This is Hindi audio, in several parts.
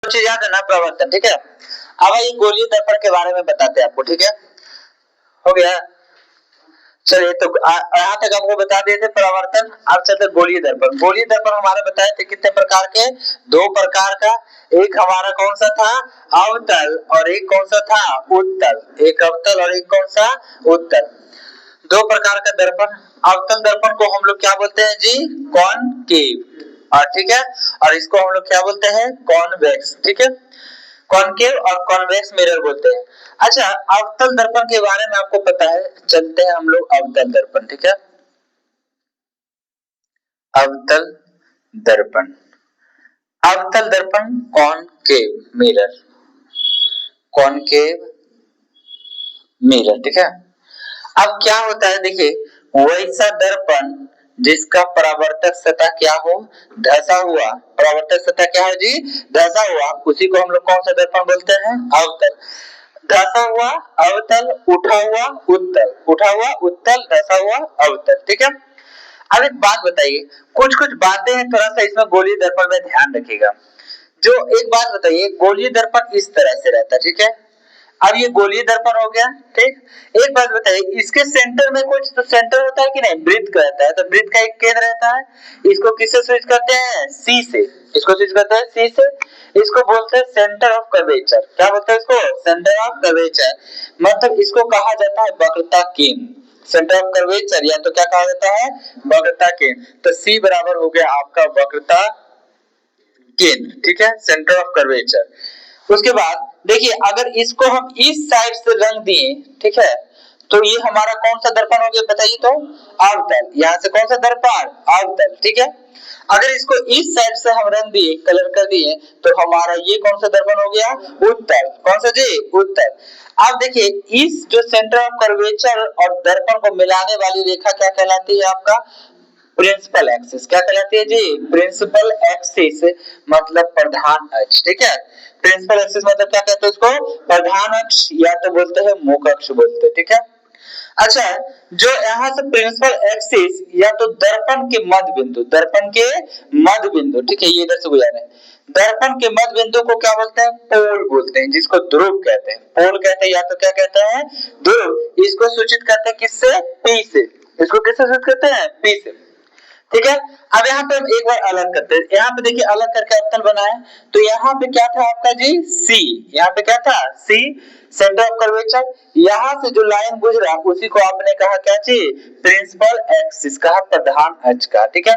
चीज याद है ना, प्रवर्तन, ठीक है। अब ये गोलीय दर्पण के बारे में बताते हैं आपको, ठीक है, हो गया। चलिए तो यहाँ तक आपको बता दिए थे प्रवर्तन। अब चलते गोलीय दर्पण। गोलीय दर्पण हमारे बताए थे कितने प्रकार के, दो प्रकार का। एक हमारा कौन सा था, अवतल, और एक कौन सा था, उत्तल। एक अवतल और एक कौन सा, उत्तल। दो प्रकार का दर्पण। अवतल दर्पण को हम लोग क्या बोलते हैं जी, कॉनकेव, और ठीक है, और इसको हम लोग क्या बोलते हैं, कॉन्वेक्स, ठीक है। कॉनकेव और कॉन्वेक्स मिरर बोलते हैं। अच्छा, अवतल दर्पण के बारे में आपको पता है, चलते हैं हम लोग अवतल दर्पण, ठीक है। अवतल दर्पण, अवतल दर्पण कॉनकेव मिरर, कॉनकेव मिरर, ठीक है। अब क्या होता है, देखिए, वैसा दर्पण जिसका परावर्तक सतह क्या हो, धसा हुआ। परावर्तक सतह क्या है जी, धसा हुआ, उसी को हम लोग कौन सा दर्पण बोलते हैं, अवतल। धसा हुआ अवतल, उठा हुआ उत्तल, उठा हुआ उत्तल, धसा हुआ अवतल, ठीक है। अब एक बात बताइए, कुछ कुछ बातें हैं, थोड़ा सा इसमें गोलीय दर्पण में ध्यान रखिएगा। जो एक बात बताइए, गोलीय दर्पण इस तरह से रहता है, ठीक है। अब ये गोलीय दर्पण हो गया, ठीक। एक बात बताइए, इसके सेंटर में कुछ तो सेंटर होता है कि नहीं, वृत्त रहता है, तो वृत्त का एक केंद्र रहता है। इसको किससे स्विच करते हैं, सी से। इसको स्विच करते हैं सी से। इसको बोलते हैं सेंटर ऑफ कर्वेचर। क्या बोलते हैं इसको, सेंटर ऑफ कर्वेचर। मतलब इसको कहा जाता है वक्रता केंद्र। सेंटर ऑफ कर्वेचर या तो क्या कहा जाता है, वक्रता केंद्र। तो सी बराबर हो गया आपका वक्रता केंद्र, ठीक है, सेंटर ऑफ कर्वेचर। उसके बाद देखिए, अगर इसको हम इस साइड से रंग दिए, ठीक है, तो ये हमारा कौन सा दर्पण हो गया बताइए तो, अवतल। यहाँ से कौन सा दर्पण, अवतल, ठीक है। अगर इसको इस साइड से हम रंग दिए, कलर कर दिए, तो हमारा ये कौन सा दर्पण हो गया, उत्तल। कौन सा जी, उत्तल। अब देखिए, इस जो सेंटर ऑफ कर्वेचर और दर्पण को मिलाने वाली रेखा क्या कहलाती है आपका, प्रिंसिपल एक्सिस। क्या कहलाती है जी, प्रिंसिपल एक्सिस, मतलब प्रधान अक्ष, ठीक है। प्रिंसिपल एक्सिस मतलब क्या कहते हैं इसको, प्रधान अक्ष, या तो बोलते हैं मुख्य अक्ष बोलते हैं, ठीक है। अच्छा, जो यहाँ से प्रिंसिपल एक्सिस या तो दर्पण के मध्य बिंदु, दर्पण के मध्य बिंदु, ठीक है, ये इधर से गुजर रहे हैं। दर्पण के मध्य बिंदु को क्या बोलते हैं, पोल बोलते हैं, जिसको ध्रुव कहते हैं। पोल कहते हैं या तो क्या कहते हैं, ध्रुव। इसको सूचित करते हैं किससे, पी से। इसको किससे सूचित करते हैं, पी से, ठीक है। अब यहाँ पे हम एक बार अलग करते हैं। यहाँ पे देखिए, अलग करके अवतल बनाए, तो यहाँ पे क्या था आपका जी, सी। यहाँ पे क्या था, सी, सेंटर ऑफ कर्वेचर। यहाँ से जो लाइन गुजरा उसी को आपने कहा क्या चीज, प्रिंसिपल एक्सिस कहा, प्रधान अक्ष का, ठीक है।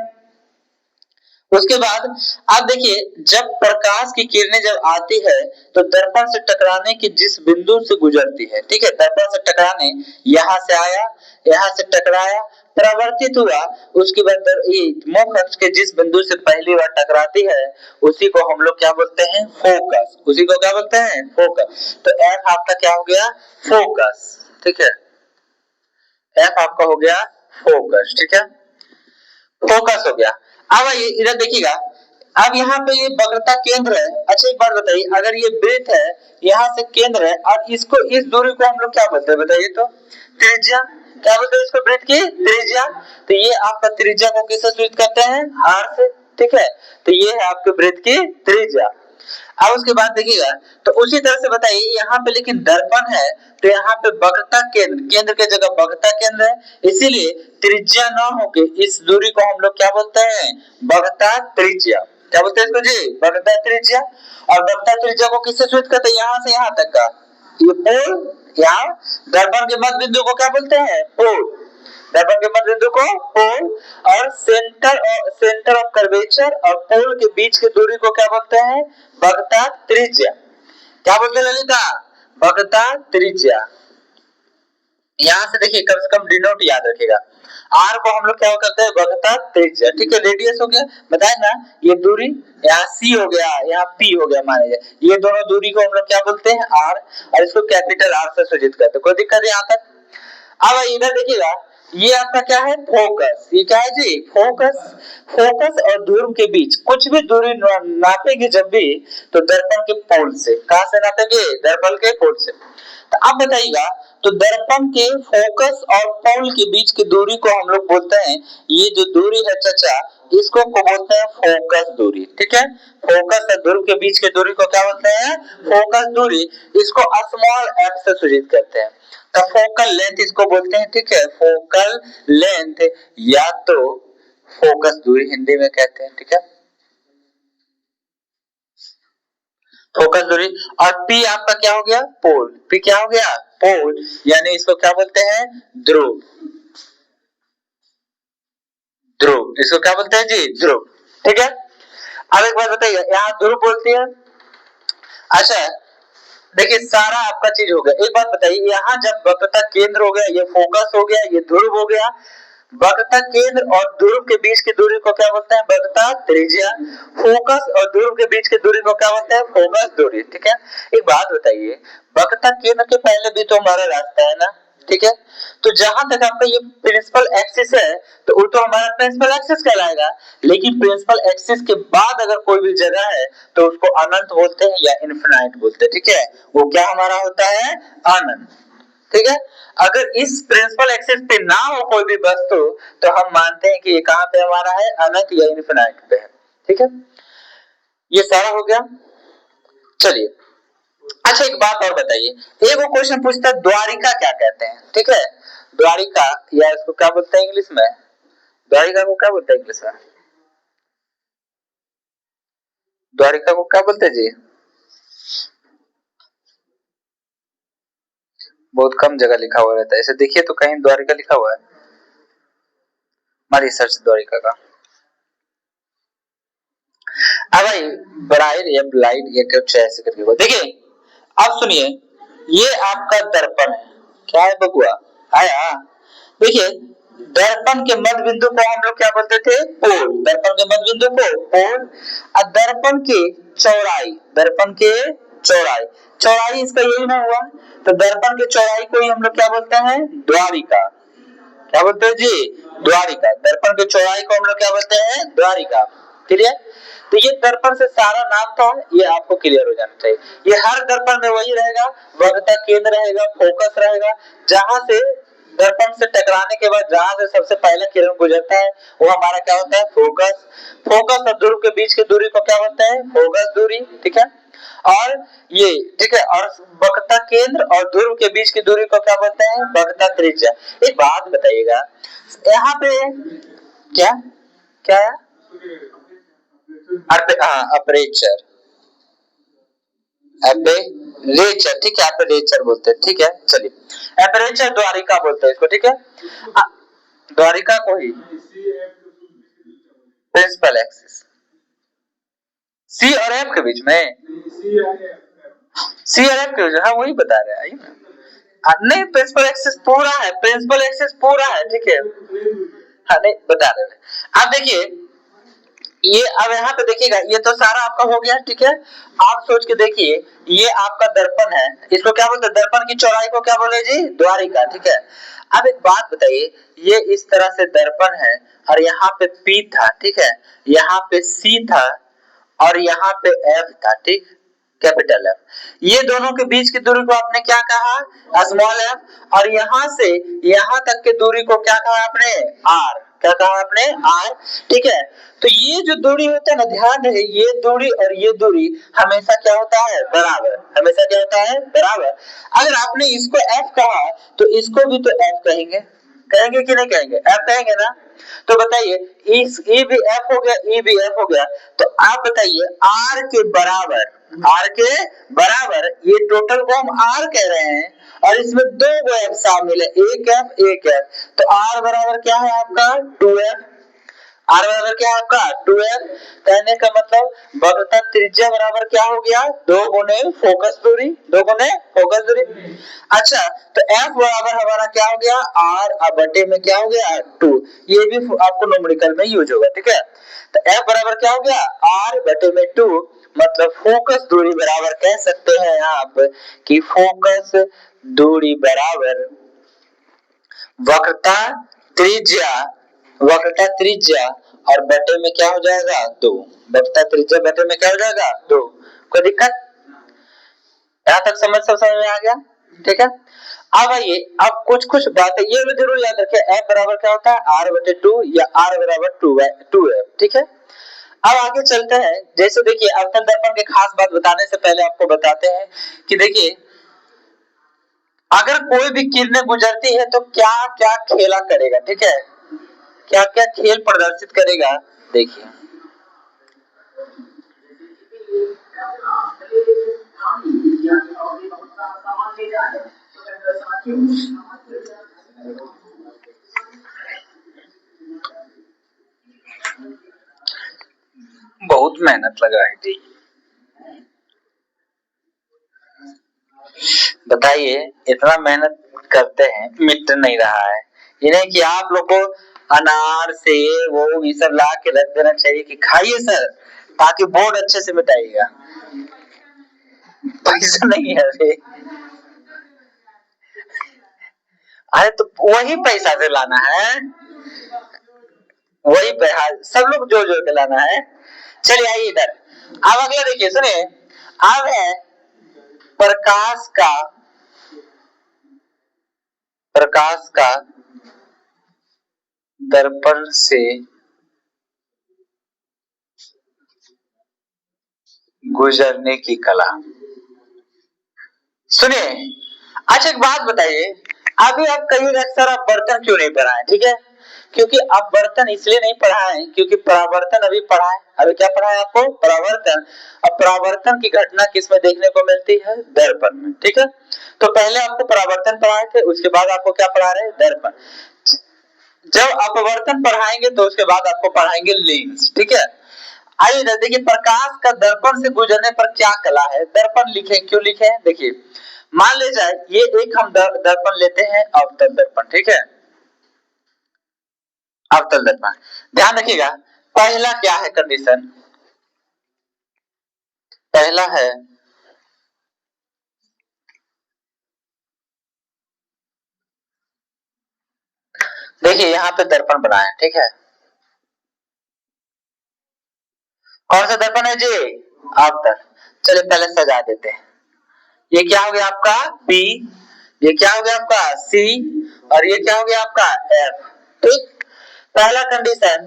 उसके बाद आप देखिए, जब प्रकाश की किरणें जब आती है तो दर्पण से टकराने की जिस बिंदु से गुजरती है, ठीक है, दर्पण से टकराने, यहाँ से आया, यहाँ से टकराया, परावर्तित हुआ, उसके बाद मुख्य अक्ष के जिस बिंदु से पहली बार टकराती है उसी को हम लोग क्या बोलते हैं, फोकस। उसी को क्या बोलते हैं, फोकस। तो एफ आपका क्या हो गया, फोकस, ठीक है। एफ आपका हो गया फोकस, ठीक है, फोकस हो गया। अब आइए इधर देखिएगा, अब यहाँ पे ये वक्रता केंद्र है। अच्छा, एक बात बताइए, अगर ये वृत्त है, यहाँ से केंद्र है, और इसको, इस दूरी को हम लोग क्या बोलते हैं बताइए तो, त्रिज्या। क्या बोलते हैं इसको, वृत्त की त्रिज्या। तो ये आपका त्रिज्या को किससे सूचित करते हैं, आर से, ठीक है। तो ये है आपके वृत्त की त्रिज्या। अब उसके बाद देखिएगा, तो उसी तरह से बताइए, यहाँ पे लेकिन दर्पण है, तो यहाँ पे वक्रता केंद्र, केंद्र के जगह वक्रता केंद्र है, इसीलिए त्रिज्या न होके इस दूरी को हम लोग क्या बोलते हैं, वक्रता त्रिज्या। क्या बोलते हैं इसको जी, वक्रता त्रिज्या। और वक्रता त्रिज्या को किससे सूचित करते हैं, यहाँ से यहाँ तक का, ये पोल। यहाँ दर्पण के मध्य बिंदु को क्या बोलते हैं, पोल। दर्पण के मध्य बिंदु को पोल, और सेंटर ऑफ कर्वेचर और पोल के बीच की दूरी को क्या बोलते हैं, वक्रता त्रिज्या। क्या बोलते हैं ललिता, वक्रता त्रिज्या। यहां से देखिए, कम से कम डिनोट याद रखिएगा, आर को हम लोग क्या करते हैं, वक्रता त्रिज्या, ठीक है। रेडियस हो गया, बताए ना, ये दूरी यहाँ सी हो गया, यहाँ पी हो गया, मान लीजिए ये दोनों दूरी को हम लोग क्या बोलते हैं, आर, और इसको कैपिटल आर से सूचित करते हैं। कोई दिक्कत है यहाँ तक। अब इधर देखिएगा, ये आपका क्या है, फोकस। ये क्या है जी, फोकस। फोकस और ध्रुव के बीच कुछ भी दूरी नापेंगे जब भी, तो दर्पण के पोल से। कहां से नापेंगे, दर्पण के पोल से। तो अब बताइएगा, तो दर्पण के फोकस और पोल के बीच की दूरी को हम लोग बोलते हैं, ये जो दूरी है चाचा, इसको को बोलते हैं फोकस दूरी, ठीक है। फोकस और ध्रुव के बीच के दूरी को क्या बोलते हैं, फोकस दूरी। इसको स्मॉल एफ से सूचित करते हैं। तो फोकल लेंथ इसको बोलते हैं, ठीक है, फोकल लेंथ या तो फोकस दूरी हिंदी में कहते हैं, ठीक है, फोकस दूरी। और पी आपका क्या हो गया, पोल, पी क्या हो गया, पोल, यानी इसको क्या बोलते हैं, ध्रुव, ध्रुव, इसको क्या बोलते हैं जी, ध्रुव, ठीक है। अब एक बात बताइए, यहाँ ध्रुव बोलती है। अच्छा देखिए सारा आपका चीज हो गया। एक बात बताइए, यहाँ जब वक्रता केंद्र हो गया, ये फोकस हो गया, ये ध्रुव हो गया, वक्रता केंद्र और ध्रुव के बीच की दूरी को क्या बोलते हैं, वक्रता त्रिज्या। फोकस और ध्रुव के बीच की दूरी को क्या बोलते हैं, फोकस दूरी, ठीक है। एक बात बताइए, वक्रता केंद्र के पहले भी तो हमारा रास्ता है ना, ठीक है, तो जहां तक आपका ये प्रिंसिपल एक्सिस है तो वो तो हमारा प्रिंसिपल एक्सिस कहलाएगा। लेकिन प्रिंसिपल एक्सिस के बाद अगर कोई भी जगह है तो उसको अनंत बोलते हैं या इनफिनाइट बोलते हैं, ठीक है, वो क्या हमारा होता है, अनंत, ठीक है। अगर इस प्रिंसिपल एक्सिस पे ना हो कोई भी वस्तु तो हम मानते हैं कि ये कहां पे हमारा है, अनंत या इनफिनाइट पे है, ठीक है। ये सारा हो गया। चलिए अच्छा एक बात और बताइए, एक वो क्वेश्चन पूछता है द्वारिका क्या कहते हैं, ठीक है, द्वारिका या इसको क्या बोलते हैं इंग्लिश में, द्वारिका को क्या बोलते हैं इंग्लिश में, द्वारिका को क्या बोलते हैं जी, बहुत कम जगह लिखा हुआ रहता है, इसे देखिए तो कहीं द्वारिका लिखा हुआ है, मारिए सर्च द्वारिका का। अब भाई ब्राइट या ब्लाइट या कुछ ऐसे करके देखिए। अब सुनिए, ये आपका दर्पण है, क्या है बबुआ, आया, देखिए दर्पण के मध्य बिंदु को हम लोग क्या बोलते थे, पोल, दर्पण के मध्य बिंदु को पोल। और दर्पण के चौड़ाई, दर्पण के चौड़ाई, चौड़ाई इसका यही ना हुआ, तो दर्पण के चौड़ाई को ही हम लोग क्या बोलते हैं, द्वारिका, क्या बोलते हैं जी, द्वारिका। दर्पण की चौड़ाई को हम लोग क्या बोलते हैं, द्वारिका, क्लियर। तो ये दर्पण से सारा नाम था, ये आपको क्लियर हो जाना चाहिए। ये हर दर्पण में वही रहेगा, वक्रता केंद्र रहेगा, फोकस रहेगा, जहां से दर्पण से टकराने के बाद जहां से सबसे पहले किरण गुजरता है वो हमारा क्या होता है, फोकस। फोकस और ध्रुव के बीच की दूरी को क्या बोलते हैं, फोकस दूरी, ठीक है। और ये ठीक है, और वक्रता केंद्र और ध्रुव के बीच की दूरी को क्या बोलते हैं, वक्रता त्रिज्या। एक बात बताइएगा, यहाँ पे क्या क्या है, अपर्चर, अपर्चर, ठीक है, अपर्चर बोलते हैं, ठीक है। चलिए अपर्चर द्वारिका बोलते हैं इसको, ठीक है, द्वारिका को ही प्रिंसिपल एक्सिस, सी और एफ के बीच में, सी और एफ के बीच में, हाँ वही बता रहे हैं, नहीं प्रिंसिपल एक्सिस पूरा है, प्रिंसिपल एक्सिस पूरा है, ठीक है, हाँ नहीं बता रहे हैं। अब देखिए ये, अब यहाँ पे देखिएगा, ये तो सारा आपका हो गया, ठीक है। आप सोच के देखिए, ये आपका दर्पण है, इसको क्या बोलते हैं, दर्पण की चौड़ाई को क्या बोले जी, द्वारिका, ठीक है। अब एक बात बताइए, ये इस तरह से दर्पण है और यहाँ पे P था, ठीक है, यहाँ पे C था और यहाँ पे F था, ठीक, कैपिटल एफ। ये दोनों के बीच की दूरी को आपने क्या कहा, स्मॉल एफ। और यहां से यहां तक की दूरी को क्या कहा आपने, आर, क्या कहा आपने, आर, ठीक है। तो ये जो दूरी होता है ना, ध्यान रहे, ये दूरी और ये दूरी हमेशा क्या होता है, बराबर, हमेशा क्या होता है, बराबर। अगर आपने इसको एफ कहा तो इसको भी तो एफ कहेंगे, कहेंगे कि नहीं कहेंगे, एफ कहेंगे ना। तो बताइए, इस ई भी एफ हो गया, ई भी एफ हो गया, तो आप बताइए आर के बराबर, आर के बराबर, ये टोटल को हम आर कह रहे हैं और इसमें दो गो एफ शामिल है, एक एफ एक एफ, तो आर बराबर क्या है आपका 2f, आर बराबर क्या है आपका 2f। कहने का मतलब वक्रता त्रिज्या बराबर क्या हो गया, 2 गुने फोकस दूरी, 2 गुने फोकस दूरी। अच्छा तो f बराबर हमारा क्या हो गया, r अब बटे में क्या हो गया 2, ये भी आपको न्यूमेरिकल में यूज होगा, ठीक है। तो f बराबर क्या हो गया, r बटे में 2, मतलब फोकस दूरी बराबर कह सकते हैं आप कि फोकस दूरी बराबर वक्रता त्रिज्या, वक्रता त्रिज्या और बटे में क्या हो जाएगा 2, वक्रता त्रिज्या बटे में क्या हो जाएगा 2। कोई दिक्कत, यहां तक समझ सब समझ में आ गया। ठीक है। अब आइए, अब कुछ कुछ बातें ये भी जरूर याद रखें, F बराबर क्या होता है R/2 या R बराबर 2F, ठीक है। अब आगे चलते हैं, जैसे देखिए अवतल दर्पण की खास बात बताने से पहले आपको बताते हैं कि देखिए अगर कोई भी किरणें गुजरती है तो क्या क्या खेला करेगा, ठीक है, क्या क्या खेल प्रदर्शित करेगा, देखिए बहुत मेहनत लगा है जी, बताइए इतना मेहनत करते हैं मिट नहीं रहा है। ये नहीं कि आप लोग को अनार से वो ये सब ला के रख देना चाहिए कि खाइए सर, ताकि बोर्ड अच्छे से मिटाइएगा। पैसा नहीं है अरे, अरे तो वही पैसा से लाना है, वही पैसा सब लोग जोड़ जोड़ के लाना है। चलिए आइए इधर, अब अगला देखिए सुनिए, अब है प्रकाश का, प्रकाश का दर्पण से गुजरने की कला। सुनिए, अच्छा एक बात बताइए, अभी आप कहिएगा सर आप बर्तन क्यों नहीं पढ़ाए, ठीक है, क्योंकि आप बर्तन इसलिए नहीं पढ़ाए क्योंकि परावर्तन अभी पढ़ाए, अभी क्या पढ़ाए आपको, परावर्तन। अब परावर्तन की घटना किसमें देखने को मिलती है, दर्पण में, ठीक है। तो पहले आपको परावर्तन पढ़ाए थे, उसके बाद आपको क्या पढ़ा रहे हैं, दर्पण। जब अपवर्तन पढ़ाएंगे तो उसके बाद आपको पढ़ाएंगे लेंस, ठीक है। आइए देखिए प्रकाश का दर्पण से गुजरने पर क्या कला है, दर्पण लिखे, क्यों लिखे हैं, देखिए मान ले जाए ये एक हम दर्पण लेते हैं अवतल दर्पण, ठीक है, अवतल दर्पण। ध्यान रखिएगा पहला क्या है कंडीशन, पहला है देखिए यहाँ पे दर्पण बना है, ठीक है, कौन सा दर्पण है जी, अवतल। चलिए पहले सजा देते हैं, ये क्या हो गया आपका B, ये क्या हो गया आपका C, और ये क्या हो गया आपका F, ठीक। पहला कंडीशन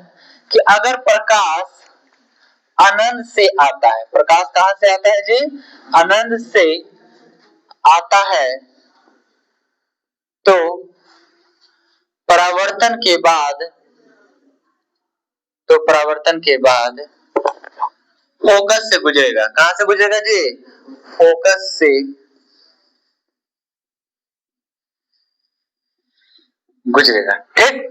कि अगर प्रकाश अनंत से आता है, प्रकाश कहां से आता है जी, अनंत से आता है, तो परावर्तन के बाद, तो परावर्तन के बाद फोकस से गुजरेगा, कहां से गुजरेगा जी, फोकस से गुजरेगा, ठीक।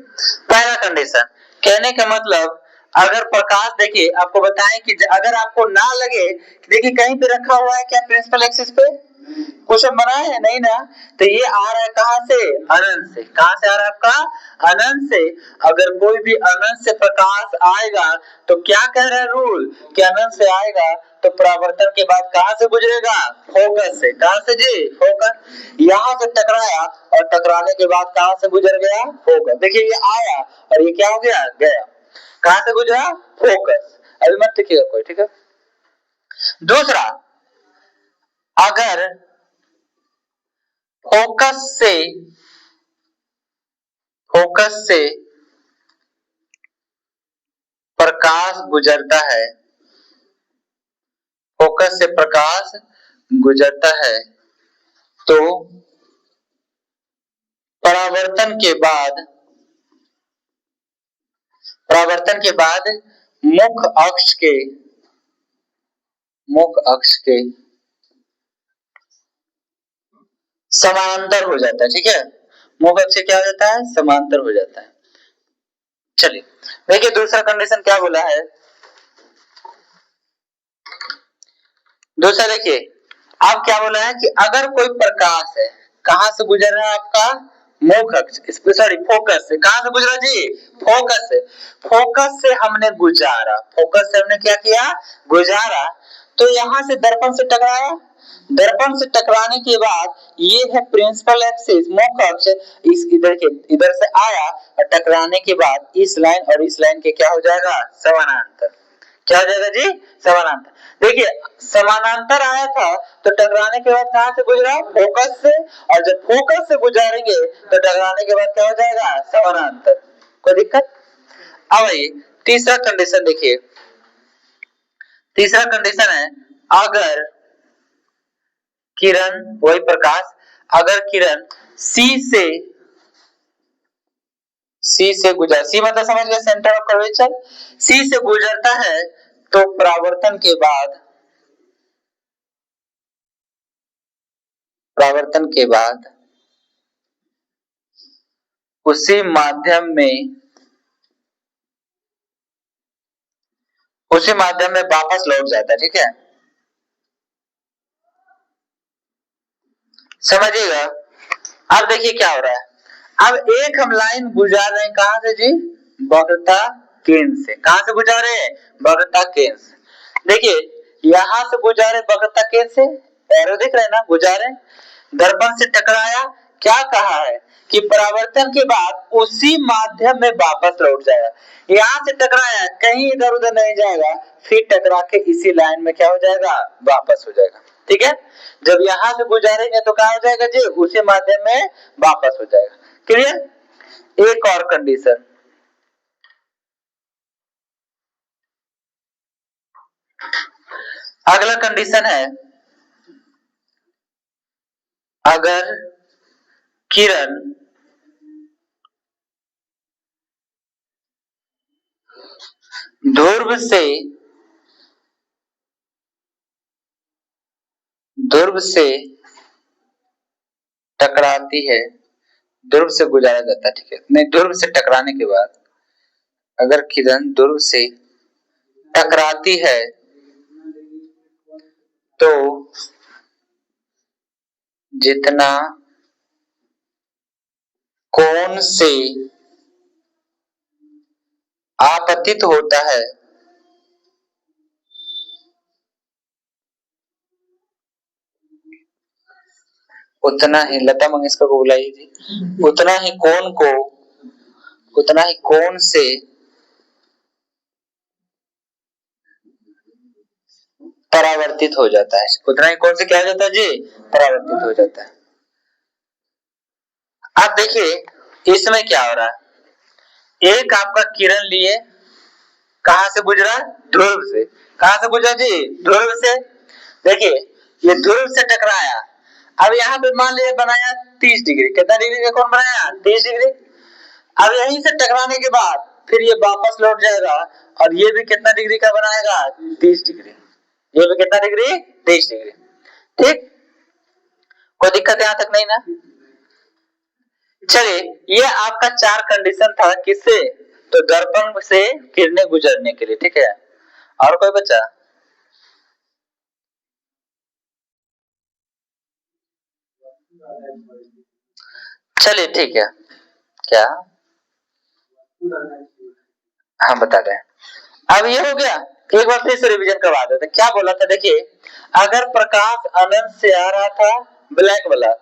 पहला कंडीशन, कहने का मतलब अगर प्रकाश, देखिए आपको बताएं कि अगर आपको ना लगे, देखिए कहीं पे रखा हुआ है क्या प्रिंसिपल एक्सिस पे, कुछ बनाए है नहीं ना, तो ये आ रहा है कहां से, अनंत से, कहां से आ रहा है आपका, अनंत से। अगर कोई भी अनंत से प्रकाश आएगा तो क्या कह रहा है रूल, कि अनंत से आएगा तो परावर्तन के बाद कहां से गुजरेगा, फोकस से, कहां से जी, फोकस। यहां से टकराया और टकराने के बाद कहां से गुजर गया, फोकस। देखिए ये आया और ये क्या हो गया, गया, कहां से गुजरा, फोकस। अभी मत लिखिएगा कोई, ठीक है। दूसरा, अगर फोकस से, फोकस से प्रकाश गुजरता है, फोकस से प्रकाश गुजरता है, तो परावर्तन के बाद, परावर्तन के बाद मुख्य अक्ष के, मुख्य अक्ष के समांतर हो जाता है, ठीक है, मुख्य अक्ष क्या हो जाता है, समांतर हो जाता है। चलिए देखिए दूसरा कंडीशन क्या बोला है, दूसरा देखिए अब क्या बोला है कि अगर कोई प्रकाश है, कहां से गुजर रहा है आपका, मुख्य अक्ष, सॉरी फोकस से, कहां से गुजरा जी, फोकस से, फोकस से हमने गुजारा, फोकस से हमने क्या किया, गुजारा, तो यहां से दर्पण से टकराया, दर्पण से टकराने के बाद ये है प्रिंसिपल एक्सिस, मुख्य अक्ष, इस इधर के इधर से आया और टकराने के बाद इस लाइन और इस लाइन के क्या हो जाएगा, समानांतर, क्या हो जाएगा जी? समानांतर। देखिए समानांतर आया था तो टकराने के बाद कहां से गुजरा? फोकस से, और जब फोकस से गुजारेंगे तो टकराने के बाद क्या हो जाएगा? समानांतर। कोई दिक्कत? अब आइए तीसरा कंडीशन देखिए। तीसरा कंडीशन है अगर किरण, वही प्रकाश, अगर किरण सी से गुजर, सी मतलब समझ गए सेंटर ऑफ कर्वेचर, सी से गुजरता है तो परावर्तन के बाद उसी माध्यम में वापस लौट जाता है। ठीक है, समझिएगा। अब देखिए क्या हो रहा है। अब एक हम लाइन गुजार रहे हैं कहां से जी? वक्रता केंद्र से। कहां से गुजार रहे हैं? वक्रता केंद्र से। देखिए यहां से गुजारे वक्रता केंद्र से, एरो दिख रहे हैं ना, गुजारे, दर्पण से टकराया, क्या कहा है कि परावर्तन के बाद उसी माध्यम में वापस लौट जाएगा। यहां से टकराया, कहीं इधर उधर नहीं जाएगा, फिर टकरा के इसी लाइन में क्या हो जाएगा? वापस हो जाएगा। ठीक है, जब यहां से गुजारेंगे तो क्या हो जाएगा जी? उसी माध्यम में वापस हो जाएगा। क्लियर? एक और कंडीशन, अगला कंडीशन है अगर किरण ध्रुव से टकराती है, ध्रुव से गुजारा जाता है। ठीक है, नहीं, ध्रुव से टकराने के बाद अगर किरण ध्रुव से टकराती है तो जितना कोण से आपतित होता है उतना ही, लता मंगेशकर को बुलाइए जी, उतना ही कोण से परावर्तित हो जाता है। उतना ही कोण से क्या हो जाता है जी? परावर्तित हो जाता है। अब देखिए इसमें क्या हो रहा है। एक आपका किरण लिए, कहां से गुजरा? ध्रुव से। कहां से गुजरा जी? ध्रुव से। देखिए ये ध्रुव से टकराया, अब यहाँ पे मान लिया बनाया 30 डिग्री, कितना डिग्री का कोण बनाया? 30 डिग्री। अब यहीं से टकराने के बाद फिर ये वापस लौट जाएगा और ये भी कितना डिग्री का बनाएगा? 30 डिग्री। ये भी कितना डिग्री? 30 डिग्री। ठीक, कोई दिक्कत यहां तक नहीं ना? चलिए ये आपका चार कंडीशन था, किससे? तो दर्पण से किरणें गुजरने के लिए। ठीक है, और कोई बच्चा? चलिए ठीक है, क्या? हाँ बता रहे हैं। अब ये हो गया, एक बार फिर से रिवीजन करवा देते। क्या बोला था? देखिए अगर प्रकाश अनंत से आ रहा था, ब्लैक वाला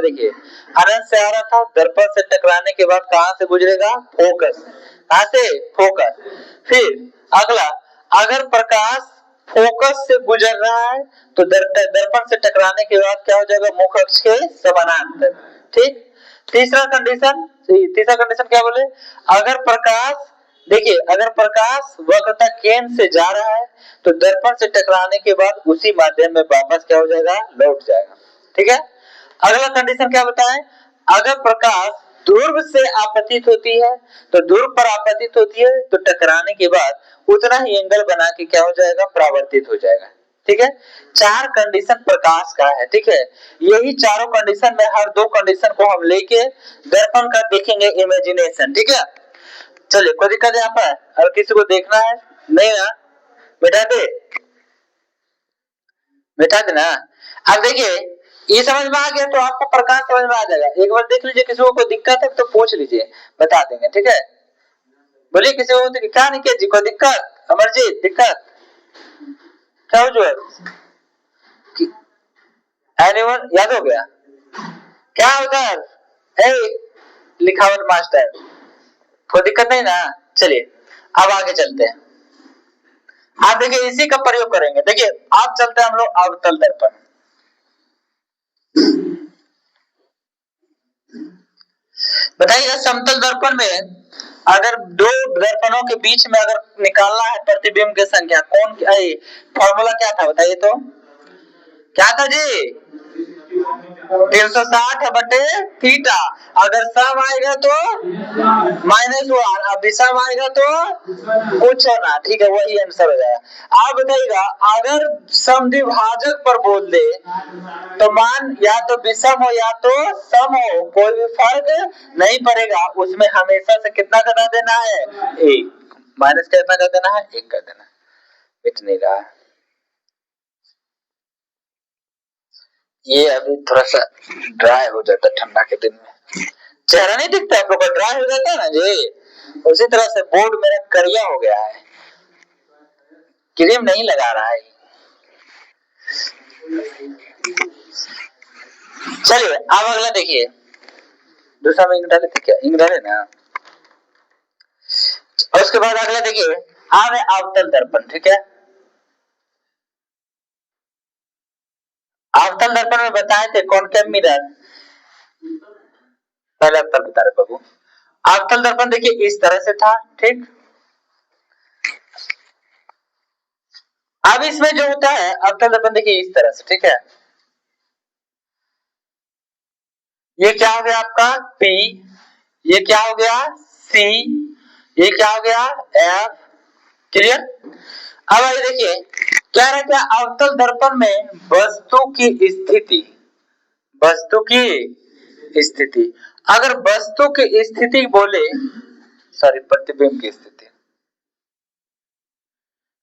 देखिए, अनंत से आ रहा था, दर्पण से टकराने के बाद कहां से गुजरेगा? फोकस। कहां से? फोकस। फिर अगला, अगर प्रकाश फोकस से गुजर रहा है तो दर्पण से टकराने के बाद क्या हो जाएगा? मुख्य अक्ष के समानांतर। ठीक। तीसरा कंडीशन क्या बोले? अगर प्रकाश, देखिए अगर प्रकाश वक्रता केंद्र से जा रहा है तो दर्पण से टकराने के बाद उसी माध्यम में वापस क्या हो जाएगा? लौट जाएगा। ठीक है, अगला कंडीशन क्या बताएं? अगर प्रकाश ध्रुव से आपतित होती है तो ध्रुव पर आपतित होती है तो टकराने के बाद उतना ही एंगल बना के क्या हो जाएगा? परावर्तित हो जाएगा। ठीक है, चार कंडीशन प्रकाश का है। ठीक है, यही चारों कंडीशन में हर दो कंडीशन को हम लेके दर्पण का देखेंगे इमेजिनेशन। ठीक है, चलिए कोई दिक्कत यहाँ पर? अगर किसी को देखना है, नहीं ना, बैठा दे, बैठा देना। अब देखिए ये समझ में आ गया तो आपको प्रकाश समझ में आ जाएगा। एक बार देख लीजिए, किसी को कोई दिक्कत है तो पूछ लीजिए, बता देंगे। ठीक है, बोलिए किसी को क्या नहीं किया जी? कोई दिक्कत? अमरजीत दिक्कत क्या हो? जो एनीवन याद हो गया क्या उधर? है लिखावट मास्टर, कोई दिक्कत नहीं ना? चलिए अब आगे चलते हैं। आप देखिए इसी का प्रयोग करेंगे। देखिए आप चलते हैं हम लोग अवतल दर्पण। बताइए समतल दर्पण में अगर दो दर्पणों के बीच में अगर निकालना है प्रतिबिंब की संख्या, कौन फॉर्मूला क्या था बताइए तो, क्या था जी? 360 बटे थीटा। अगर सम आएगा तो -1, अब विषम आएगा तो कुछ होना, ठीक है, वही आंसर हो जाएगा। आप बताइएगा अगर समद्विभाजक पर बोल दे तो मान या तो विषम हो या तो सम हो, कोई भी फर्क नहीं पड़ेगा, उसमें हमेशा से कितना घटा देना है? 1। माइनस कितना कर देना है? 1 कर देना। मिट नहीं रहा। ये अभी थोड़ा सा ड्राई हो जाता है ठंडा के दिन में, चेहरा नहीं दिखता आप लोग का, ड्राई हो जाता है ना जी। उसी तरह से बोर्ड मेरा करिया हो गया है, क्रीम नहीं लगा रहा है। चलिए अब अगला देखिए, दूसरा में इंक डाले थे क्या? इंक डाले ना। और उसके बाद अगला देखिए अवतल दर्पण, ठीक है। अवतल दर्पण में बताए थे कॉनकेव मिरर, पहले अवतल बता रहे बाबू। अवतल दर्पण देखिए इस तरह से था, ठीक। अब इसमें जो होता है अवतल दर्पण देखिए इस तरह से, ठीक है। ये क्या हो गया आपका P, ये क्या हो गया C, ये क्या हो गया F, क्लियर। अब आइए देखिए क्या रहता है अवतल दर्पण में वस्तु की स्थिति, वस्तु की स्थिति। अगर वस्तु की स्थिति बोले, सॉरी प्रतिबिंब की स्थिति,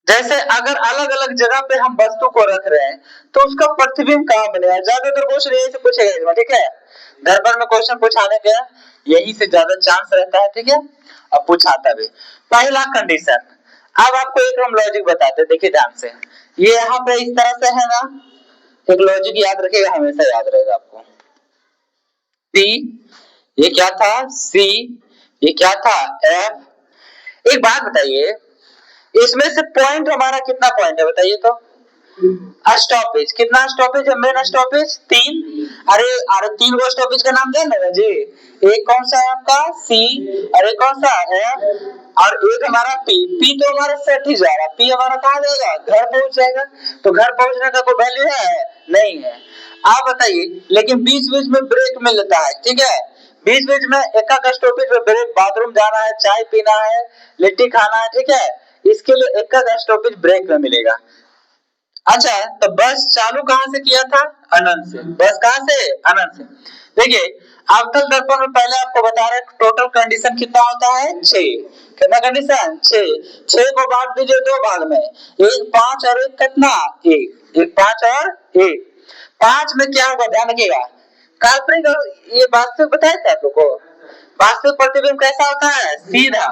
जैसे अगर अलग अलग जगह पे हम वस्तु को रख रहे हैं तो उसका प्रतिबिंब कहां बनेगा? ज्यादातर क्वेश्चन यही से पूछेगा इसमें, ठीक है। दर्पण में क्वेश्चन पूछाने का यही से ज्यादा चांस रहता है, ठीक है, अब पूछाता भी। पहला कंडीशन, अब आपको एक हम लॉजिक बताते हैं, देखिए ध्यान से। ये यहाँ पे इस तरह से है ना, एक लॉजिक याद रखिएगा, हमेशा याद रहेगा आपको। P, ये क्या था C, ये क्या था F। एक बात बताइए, इसमें से पॉइंट हमारा कितना पॉइंट है बताइए तो? स्टॉपेज, कितना स्टॉपेज है? Main stoppage 3। अरे 3 गो स्टॉपेज का नाम जान लेना जी। एक कौन सा है आपका C, और एक कौन सा है, और एक हमारा P तो हमारा सेट ही जा रहा, P हमारा कहाँ जाएगा? घर पहुंच जाएगा। तो घर पहुंचने का कोई वैल्यू है? नहीं है। आप बताइए, लेकिन बीच बीच में ब्रेक मिल लेता है, ठीक है। बीच बीच में एक स्टॉपेज में ब्रेक, बाथरूम जाना है, चाय पीना है, लिट्टी खाना है, ठीक है, इसके लिए एक स्टॉपेज ब्रेक में मिलेगा। अच्छा तो बस चालू कहां से किया था? अनंत से। बस कहां से? अनंत से। देखिए अवतल दर्पण में पहले आपको बता रहे टोटल कंडीशन कितना होता है? 6। कितना कंडीशन? 6। 6 को बांट दीजिए 2 भाग में, एक 5 और एक कितना? 1। एक 5 और 1। 5 में क्या होगा ध्यान रखिएगा, काल्पनिक और ये वास्तविक बताया था आप लोग को। वास्तविक प्रतिबिंब कैसा होता है? सीधा,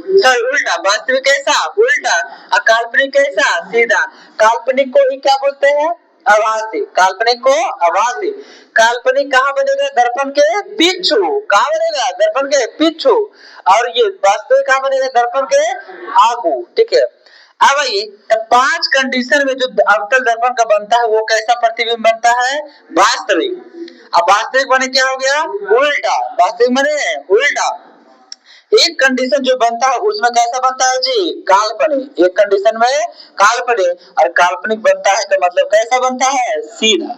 सॉरी उल्टा। वास्तविक कैसा? उल्टा। और काल्पनिक कैसा? सीधा। काल्पनिक को ही क्या बोलते हैं? आभासी। काल्पनिक को आभासी। काल्पनिक कहाँ बनेगा? दर्पण के पीछू। कहाँ बनेगा? दर्पण के पीछू। और ये वास्तविक कहाँ बनेगा? दर्पण के आगू, ठीक है। अब आइए तो 5 कंडीशन में जो अवतल दर्पण का बनता है वो कैसा प्रतिबिंब बनता है? वास्तविक। अब वास्तविक बने क्या हो गया? उल्टा। वास्तविक बने उल्टा। एक कंडीशन जो बनता है उसमें कैसा बनता है जी? काल्पनिक। एक कंडीशन में काल्पनिक, और काल्पनिक बनता है तो मतलब कैसा बनता है? सीधा।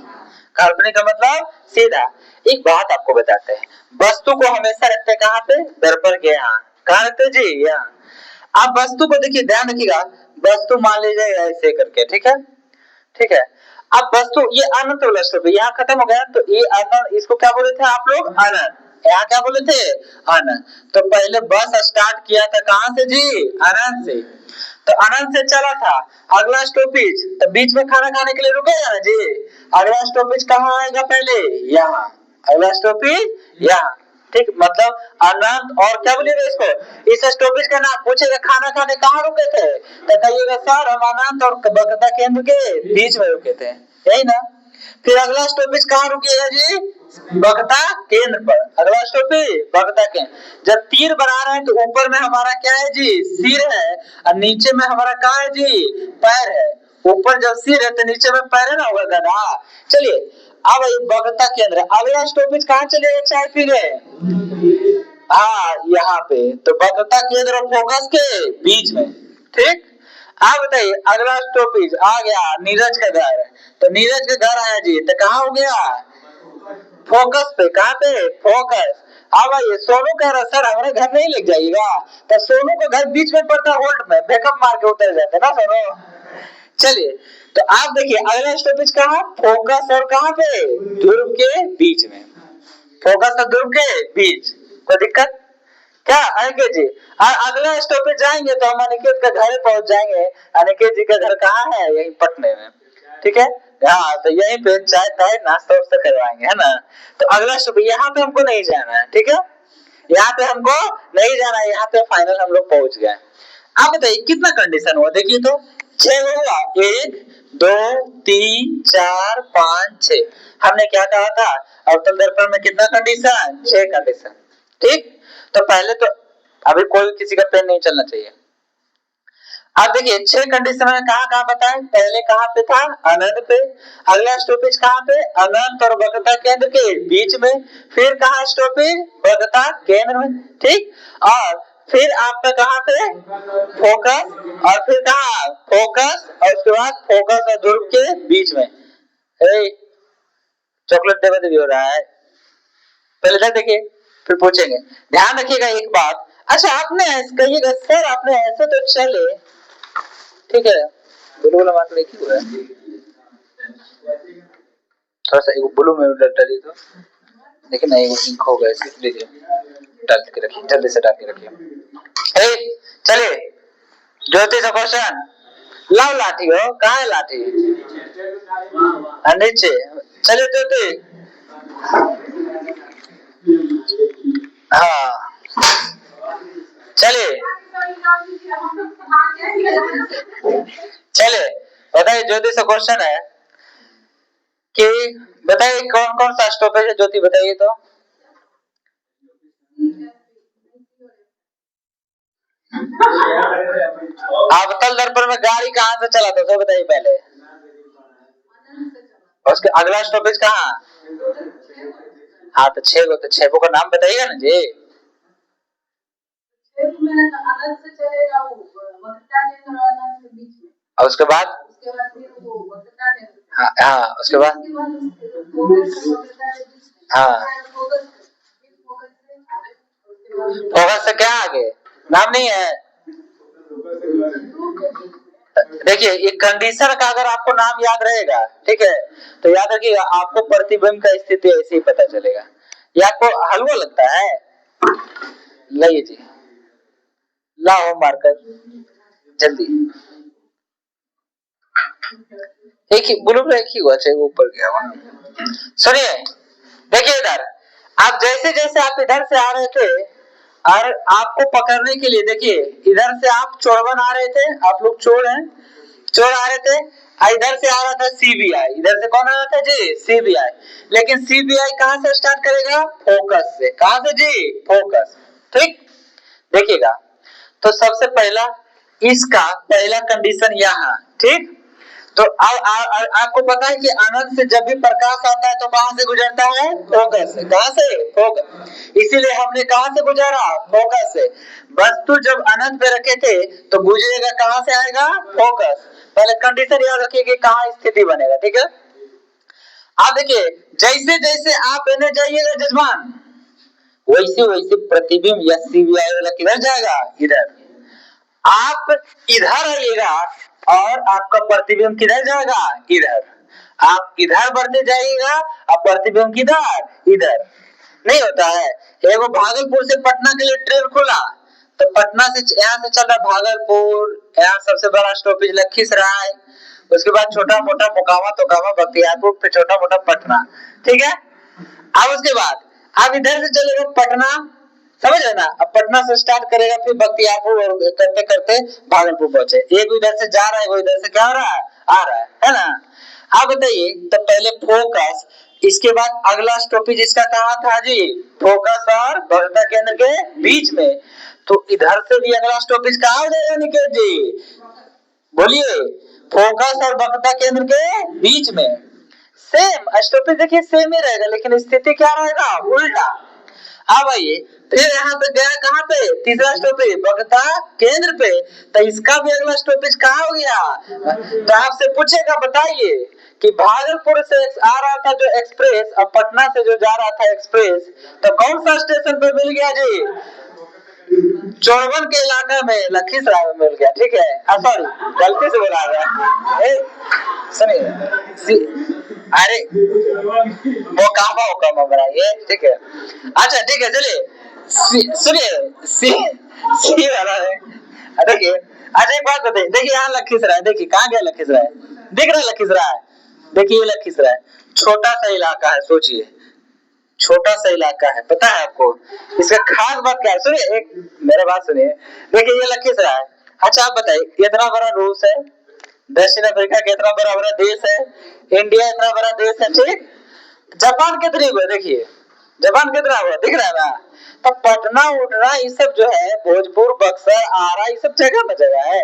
काल्पनिक का मतलब सीधा। एक बात आपको बताते हैं, वस्तु को हमेशा रखते हैं कहाँ पे? दर्पण के यहाँ। कहाँ रखते जी? यहाँ। आप वस्तु को देखिए, ध्यान रखिएगा, वस्तु मान लीजिए ऐसे करके, ठीक है, ठीक है। अब वस्तु ये अनंत वाला स्टॉप यहाँ खत्म हो गया, तो ये अनंत, इसको क्या बोले थे आप लोग? अनंत। यहाँ क्या बोले थे? अनंत। तो पहले बस स्टार्ट किया था कहां से जी? अनंत से। तो अनंत से चला था, अगला स्टॉपेज तो बीच में खाना खाने के लिए रुकेगा ना जी। अगला स्टॉपेज कहाँ आएगा? पहले यहाँ, अगला स्टॉपेज यहाँ, ठीक। मतलब अनंत, और क्या बोलिएगा इसको? इस स्टॉपेज का नाम पूछेगा, खाना खाने कहाँ रुके थे? तो कहिएगा सर हम अनंत और बगदा केंद्र के बीच में रुके थे, यही ना। फिर अगला स्टॉपेज कहाँ रुकेगा जी? वक्रता केंद्र पर। अगला स्टॉपेज वक्रता केंद्र। जब तीर बना रहे हैं तो ऊपर में हमारा क्या है जी? सिर है, और नीचे में हमारा क्या है जी? पैर है। ऊपर जब सिर है तो नीचे में पैर है ना, होगा गधा। चलिए अब वक्रता केंद्र, अगला स्टॉपेज कहाँ चलेगा चाय पी गए? हाँ यहाँ पे, तो वक्रता केंद्र और फोकस के बीच में। ठीक, आप बताइए अगला स्टॉपेज आ गया नीरज का घर। तो नीरज का घर आया जी, तो कहाँ हो गया? फोकस पे। कहाँ पे? फोकस। अब आइए सोनू कह रहा सर हमारे घर नहीं लग जाइएगा, तो सोनू का घर बीच में पड़ता होल्ड में, बैकअप मार के उतर जाते ना सोनू। चलिए तो आप देखिए अगला स्टॉपेज कहाँ? फोकस और कहाँ पे? ध्रुव के बीच में। फोकस और ध्रुव के बीच। कोई दिक्कत क्या आएंगे जी? अगला स्टॉपेज जाएंगे तो हम अनिकेत का घर पहुंच जाएंगे। अनिकेत जी का घर कहाँ है? यही पटने में। ठीक है, हाँ तो यहीं पे चाय ताय नाश्ता वास्ता करवाएंगे, है ना। तो अगला स्टॉपेज यहाँ पे हमको नहीं जाना है, ठीक है, यहाँ पे हमको नहीं जाना है, यहाँ पे फाइनल हम लोग पहुंच गए। अब बताइए कितना कंडीशन हुआ? देखिए तो 6 हुआ, 1 2 3 4 5 6। हमने क्या कहा था? अवतल दर्पण में कितना कंडीशन? 6 कंडीशन। ठीक, तो पहले तो अभी कोई किसी का पेन नहीं चलना चाहिए। अब देखिए 6 कंडीशन में कहाँ कहाँ बताएं? पहले कहाँ पे था? अनंत पे। अगला स्टॉपेज कहाँ पे? अनंत और वक्रता केंद्र के बीच में। फिर कहाँ स्टॉपेज? वक्रता केंद्र में। ठीक, और फिर आपका कहाँ पे? फोकस, और फिर कहाँ? फोकस, और उसके बाद फोकस और ध्रुव के बीच में। चॉकलेट देवे हो रहा है, पहले तक देखिए फिर पूछेंगे। ध्यान रखिएगा एक बात, अच्छा आपने कहिएगा सर आपने ऐसे तो चले, ठीक है, ब्लू वाला मार्क लिखी हुआ है, थोड़ा सा एक ब्लू में डालिए तो, लेकिन नहीं वो इंक हो गया, लीजिए डाल के रखिए, जल्दी से डाल के रखिए। चलिए ज्योति का क्वेश्चन, लाओ लाठी हो, कहाँ है लाठी? नीचे। चलिए ज्योति, हाँ चलिए चलिए बताइए ज्योति से क्वेश्चन है कि बताइए कौन कौन सा स्टॉपेज है? ज्योति बताइए तो। अवतल दर्पण में गाड़ी कहाँ से चला था तो बताइए पहले। उसके अगला स्टॉपेज कहाँ? हाँ तो 6 गो, तो 6 गो का नाम बताइएगा ना जी। और उसके बाद हाँ हाँ उसके बाद हाँ फोकस से क्या आगे? नाम नहीं है। देखिए एक कंडीशन का अगर आपको नाम याद रहेगा, ठीक है, तो याद रखिएगा आपको प्रतिबिंब का स्थिति ऐसे ही पता चलेगा। ये आपको हलवा लगता है? लाइए जी, लाओ मार्कर जल्दी। एक ही ब्लू में एक ही हुआ, चाहिए ऊपर गया। सुनिए देखिए इधर, आप जैसे जैसे आप इधर से आ रहे थे और आपको पकड़ने के लिए, देखिए इधर से आप चोरवन आ रहे थे, आप लोग चोर हैं, चोर आ रहे थे, इधर से आ रहा था सीबीआई, इधर से कौन आ रहा था जी? सीबीआई। लेकिन सीबीआई कहां से स्टार्ट करेगा? फोकस से। कहां से जी? फोकस। ठीक, देखिएगा तो सबसे पहला इसका पहला कंडीशन यहाँ, ठीक, तो आपको पता है कि अनंत से जब भी प्रकाश आता है तो कहां से गुजरता है? फोकस से। कहां से? फोकस। इसीलिए हमने कहां से गुजारा? फोकस से। वस्तु जब अनंत पे रखे थे तो गुजरेगा कहां से? आएगा फोकस। पहले कंडीशन याद रखिए कि कहां स्थिति बनेगा, ठीक है। आप देखिए जैसे जैसे आप इन्हें जाइएगा जजमान, वैसे वैसे प्रतिबिंब या सीबीआई वाला किधर जाएगा? इधर। आप इधर आइएगा और आपका प्रतिबिंब किधर जाएगा? इधर। आप इधर बढ़ते जाइएगा और प्रतिबिंब किधर? इधर। नहीं होता है। एगो भागलपुर से पटना के लिए ट्रेन खुला, तो पटना से यहाँ से चल रहा भागलपुर, यहाँ सबसे बड़ा स्टॉपेज लखीसराय, उसके बाद छोटा मोटा मोकामा तोकामा बख्तियारपुर, फिर छोटा मोटा पटना, ठीक है। अब उसके बाद आप इधर से चलेगा पटना, समझ रहे ना, अब पटना से स्टार्ट करेगा फिर बख्तियारपुर और करते करते भागलपुर पहुंचे। एक इधर से जा रहा है, वो इधर से क्या हो रहा है? आ रहा है ना। अब बताइए, तो पहले फोकस, इसके बाद अगला स्टॉपेज इसका कहाँ था जी? फोकस और वक्रता केंद्र के बीच में। तो इधर से भी अगला स्टॉपेज कहाँ हो जाएगा निकेत जी? बोलिए, फोकस और वक्रता केंद्र के बीच में। सेम स्टॉपेज देखिए सेम ही रहेगा, लेकिन स्थिति क्या रहेगा? उल्टा। अब आइए, फिर यहाँ पे गया कहाँ पे? तीसरा स्टॉपेज वक्रता केंद्र पे। तो इसका भी अगला स्टॉपेज कहाँ हो गया? तो आपसे पूछेगा, बताइए कि भागलपुर से आ रहा था जो एक्सप्रेस और पटना से जो जा रहा था एक्सप्रेस, तो कौन सा स्टेशन पे मिल गया जी? चौड़वन के इलाका में, लखीसराय में मिल गया। ठीक है, सॉरी गलती से बोला गया। सुनिए, अरे वो कामा हो कम हमारा ये। ठीक है, अच्छा ठीक है, चलिए सुनिए, सी वाला है। देखिए, अच्छा एक बात बताइए, देखिए यहाँ लखीसराय, देखिए कहाँ गया लखीसराय? दिख रहा है लखीसराय? देखिए ये लखीसराय छोटा सा इलाका है, सोचिए छोटा सा इलाका है, पता है आपको इसका खास बात क्या है? सुनिए, एक मेरा बात सुनिए। देखिए ये लखीसराय, अच्छा आप बताइए, इतना बड़ा रूस है, दक्षिण अफ्रीका का इतना बड़ा बड़ा देश है, इंडिया इतना बड़ा देश है, ठीक? जापान कितनी हुआ? देखिए जापान कितना हुआ, दिख रहा है ना? तो पटना उठना ये सब जो है, भोजपुर बक्सर आरा, ये सब जगह में जगह है,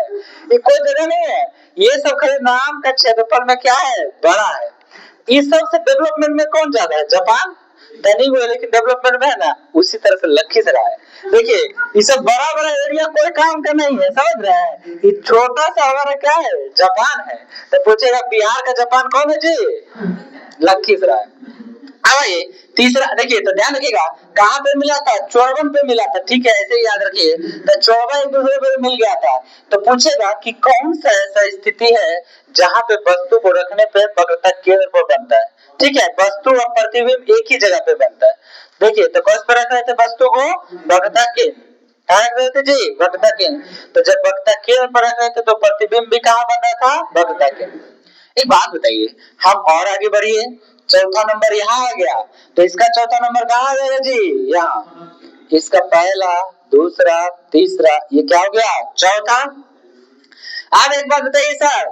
ये कोई जगह नहीं है। ये सब खाली नाम का क्षेत्रफल में क्या है? बड़ा है। इस सब से डेवलपमेंट में कौन ज्यादा है? जापान नहीं हुआ, लेकिन डेवलपमेंट में है ना। उसी तरह से लखीसराय, देखिए ये सब बड़ा बड़ा एरिया कोई काम का नहीं है, समझ रहे हैं? ये छोटा सा हमारा क्या है? जापान है। तो पूछेगा बिहार का जापान कौन है जी? लखीसराय। अब ये तीसरा देखिए, तो ध्यान रखिएगा कहाँ पे मिला था? चौड़वन पे मिला था। ठीक है, ऐसे ही याद रखिए, तो चौड़वन एक दूसरे पे मिल गया था। तो पूछेगा कि कौन सा ऐसा स्थिति है जहाँ पे वस्तु को रखने पे वक्रता केंद्र पर बनता है? ठीक है, वस्तु और प्रतिबिंब एक ही जगह पे बनता है। देखिए, तो कौन पर रख रहे थे वस्तु को? वक्रता केंद्र। कहाँ रख रहे थे जी? वक्रता केंद्र। तो जब वक्रता केंद्र पर रख रहे थे तो प्रतिबिंब भी कहाँ बन रहा था? वक्रता केंद्र। एक बात बताइए, हम और आगे बढ़िए, चौथा नंबर यहाँ आ गया, तो इसका चौथा नंबर कहाँ आ जाएगा जी? यहाँ। इसका पहला, दूसरा, तीसरा, ये क्या हो गया? चौथा। अब एक बात बताइए सर,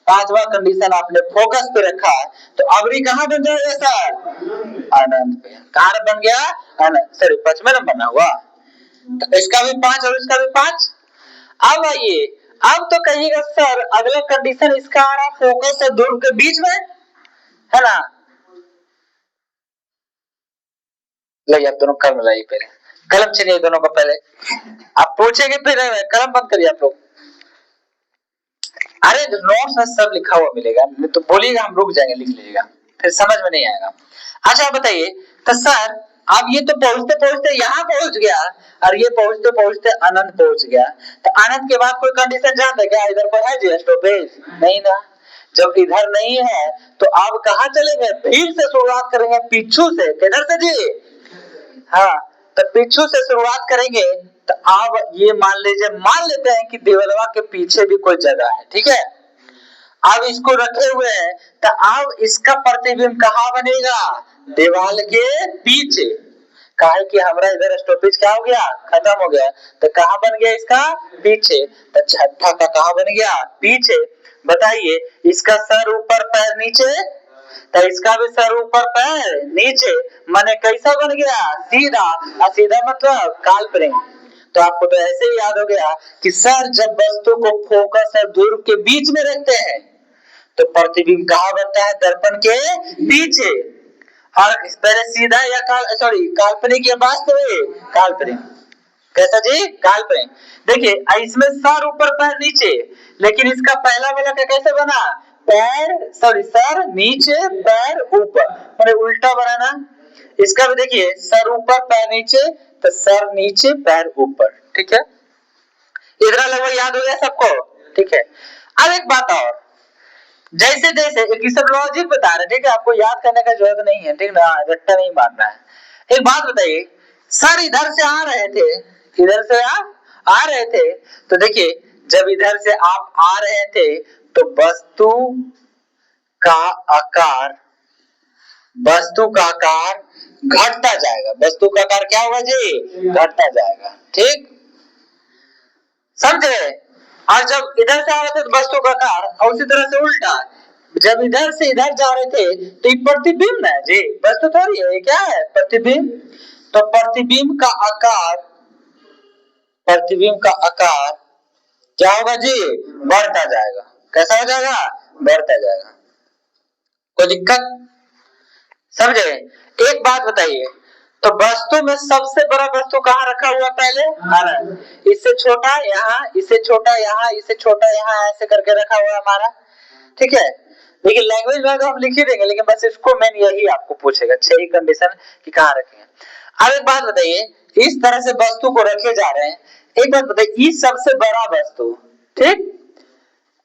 पांचवा कंडीशन आपने फोकस पे रखा, तो अवरी कहाँ बन जाएगा सर? अनंत पे। कहाँ बन गया? अनंत। सॉरी, पांचवा नंबर ना हुआ, तो इसका भी 5 और इसका भी 5। अब आइए, अब तो कहिएगा सर अगला कंडीशन इसका आ रहा फोकस और ध्रुव के बीच में, है ना? लाइए आप दोनों कलम लाइए, पहले कलम छीनिए दोनों को पहले। आप पूछेंगे फिर कलम बंद करिए आप लोग। अरे नोट्स में सब लिखा हुआ मिलेगा, तो बोलिएगा हम रुक जाएंगे, लिख लीजिएगा, फिर समझ में नहीं आएगा। अच्छा बताइए, तो सर अब ये तो पहुंचते पहुंचते यहाँ पहुंच गया, और ये पहुंचते पहुंचते अनंत पहुंच गया, तो अनंत के बाद कोई कंडीशन जान दे क्या? इधर पर है जी स्टॉपेज? नहीं ना। जब इधर नहीं है तो अब कहाँ चलेंगे? फिर से शुरुआत करेंगे पीछू से। किधर से जी? हाँ, तो पीछू से शुरुआत करेंगे। तो अब ये मान लेते हैं कि देवलवा के पीछे भी कोई जगह है, ठीक है? अब इसको रखे हुए हैं, तो अब इसका प्रतिबिंब कहाँ बनेगा? दीवाल के पीछे। काहे कि हमारा इधर स्टॉपेज क्या हो गया? खत्म हो गया, तो कहाँ बन गया इसका? पीछे। तो छठा का कहाँ बन गया? पीछे। बताइए, इसका सर ऊपर पैर नीचे, तो इसका भी सर ऊपर पैर नीचे, माने कैसा बन गया? सीधा। और सीधा मतलब काल्पनिक। तो आपको तो ऐसे ही याद हो गया कि सर जब वस्तु को फोकस और ध्रुव के बीच में रखते हैं तो प्रतिबिंब कहाँ बनता है? दर्पण के पीछे। और पहले सीधा या काल्पनिक या वास्तविक? काल्पनिक। कैसा जी? काल्पनिक। देखिए इसमें सर ऊपर पैर नीचे, लेकिन इसका पहला वाला का कैसे बना? सर नीचे पैर ऊपर, मैंने उल्टा बना ना। इसका भी देखिए, सर ऊपर पैर नीचे, तो सर नीचे पैर ऊपर, ठीक है? इतना लगभग याद हो गया सबको, ठीक है? अब एक बात और, जैसे जैसे एक सब लॉजिक बता रहे, ठीक है? आपको याद करने का जरूरत नहीं है, ठीक ना? रट्टा नहीं मारना है। एक बात बताइए, सर इधर से आ रहे थे, इधर से आ रहे थे, तो देखिए जब इधर से आप आ रहे थे तो का आकार वस्तु का आकार घटता जाएगा। वस्तु का आकार क्या होगा जी? घटता जाएगा, ठीक? समझे? और जब इधर से आ रहे थे तो वस्तु का आकार, और उसी तरह से उल्टा, जब इधर से इधर जा रहे थे तो ये प्रतिबिंब है जी, वस्तु थोड़ी है, ये क्या है? प्रतिबिंब। तो प्रतिबिंब का आकार क्या होगा जी? बढ़ता जाएगा। कैसा हो जाएगा? बढ़ता जाएगा। कोई दिक्कत? समझे? एक बात बताइए, तो वस्तु में सबसे बड़ा वस्तु कहाँ रखा हुआ? पहले आनंद। इससे छोटा यहाँ, इससे छोटा यहाँ, इससे छोटा यहाँ, ऐसे करके रखा हुआ हमारा। ठीक है, लेकिन लैंग्वेज में तो हम लिख ही देंगे, लेकिन बस इसको मेन यही आपको पूछेगा, 6 ही कंडीशन कि कहाँ रखेंगे। अब एक बात बताइए, इस तरह से वस्तु को रखे जा रहे हैं, एक बात बताइए, ये सबसे बड़ा वस्तु, ठीक?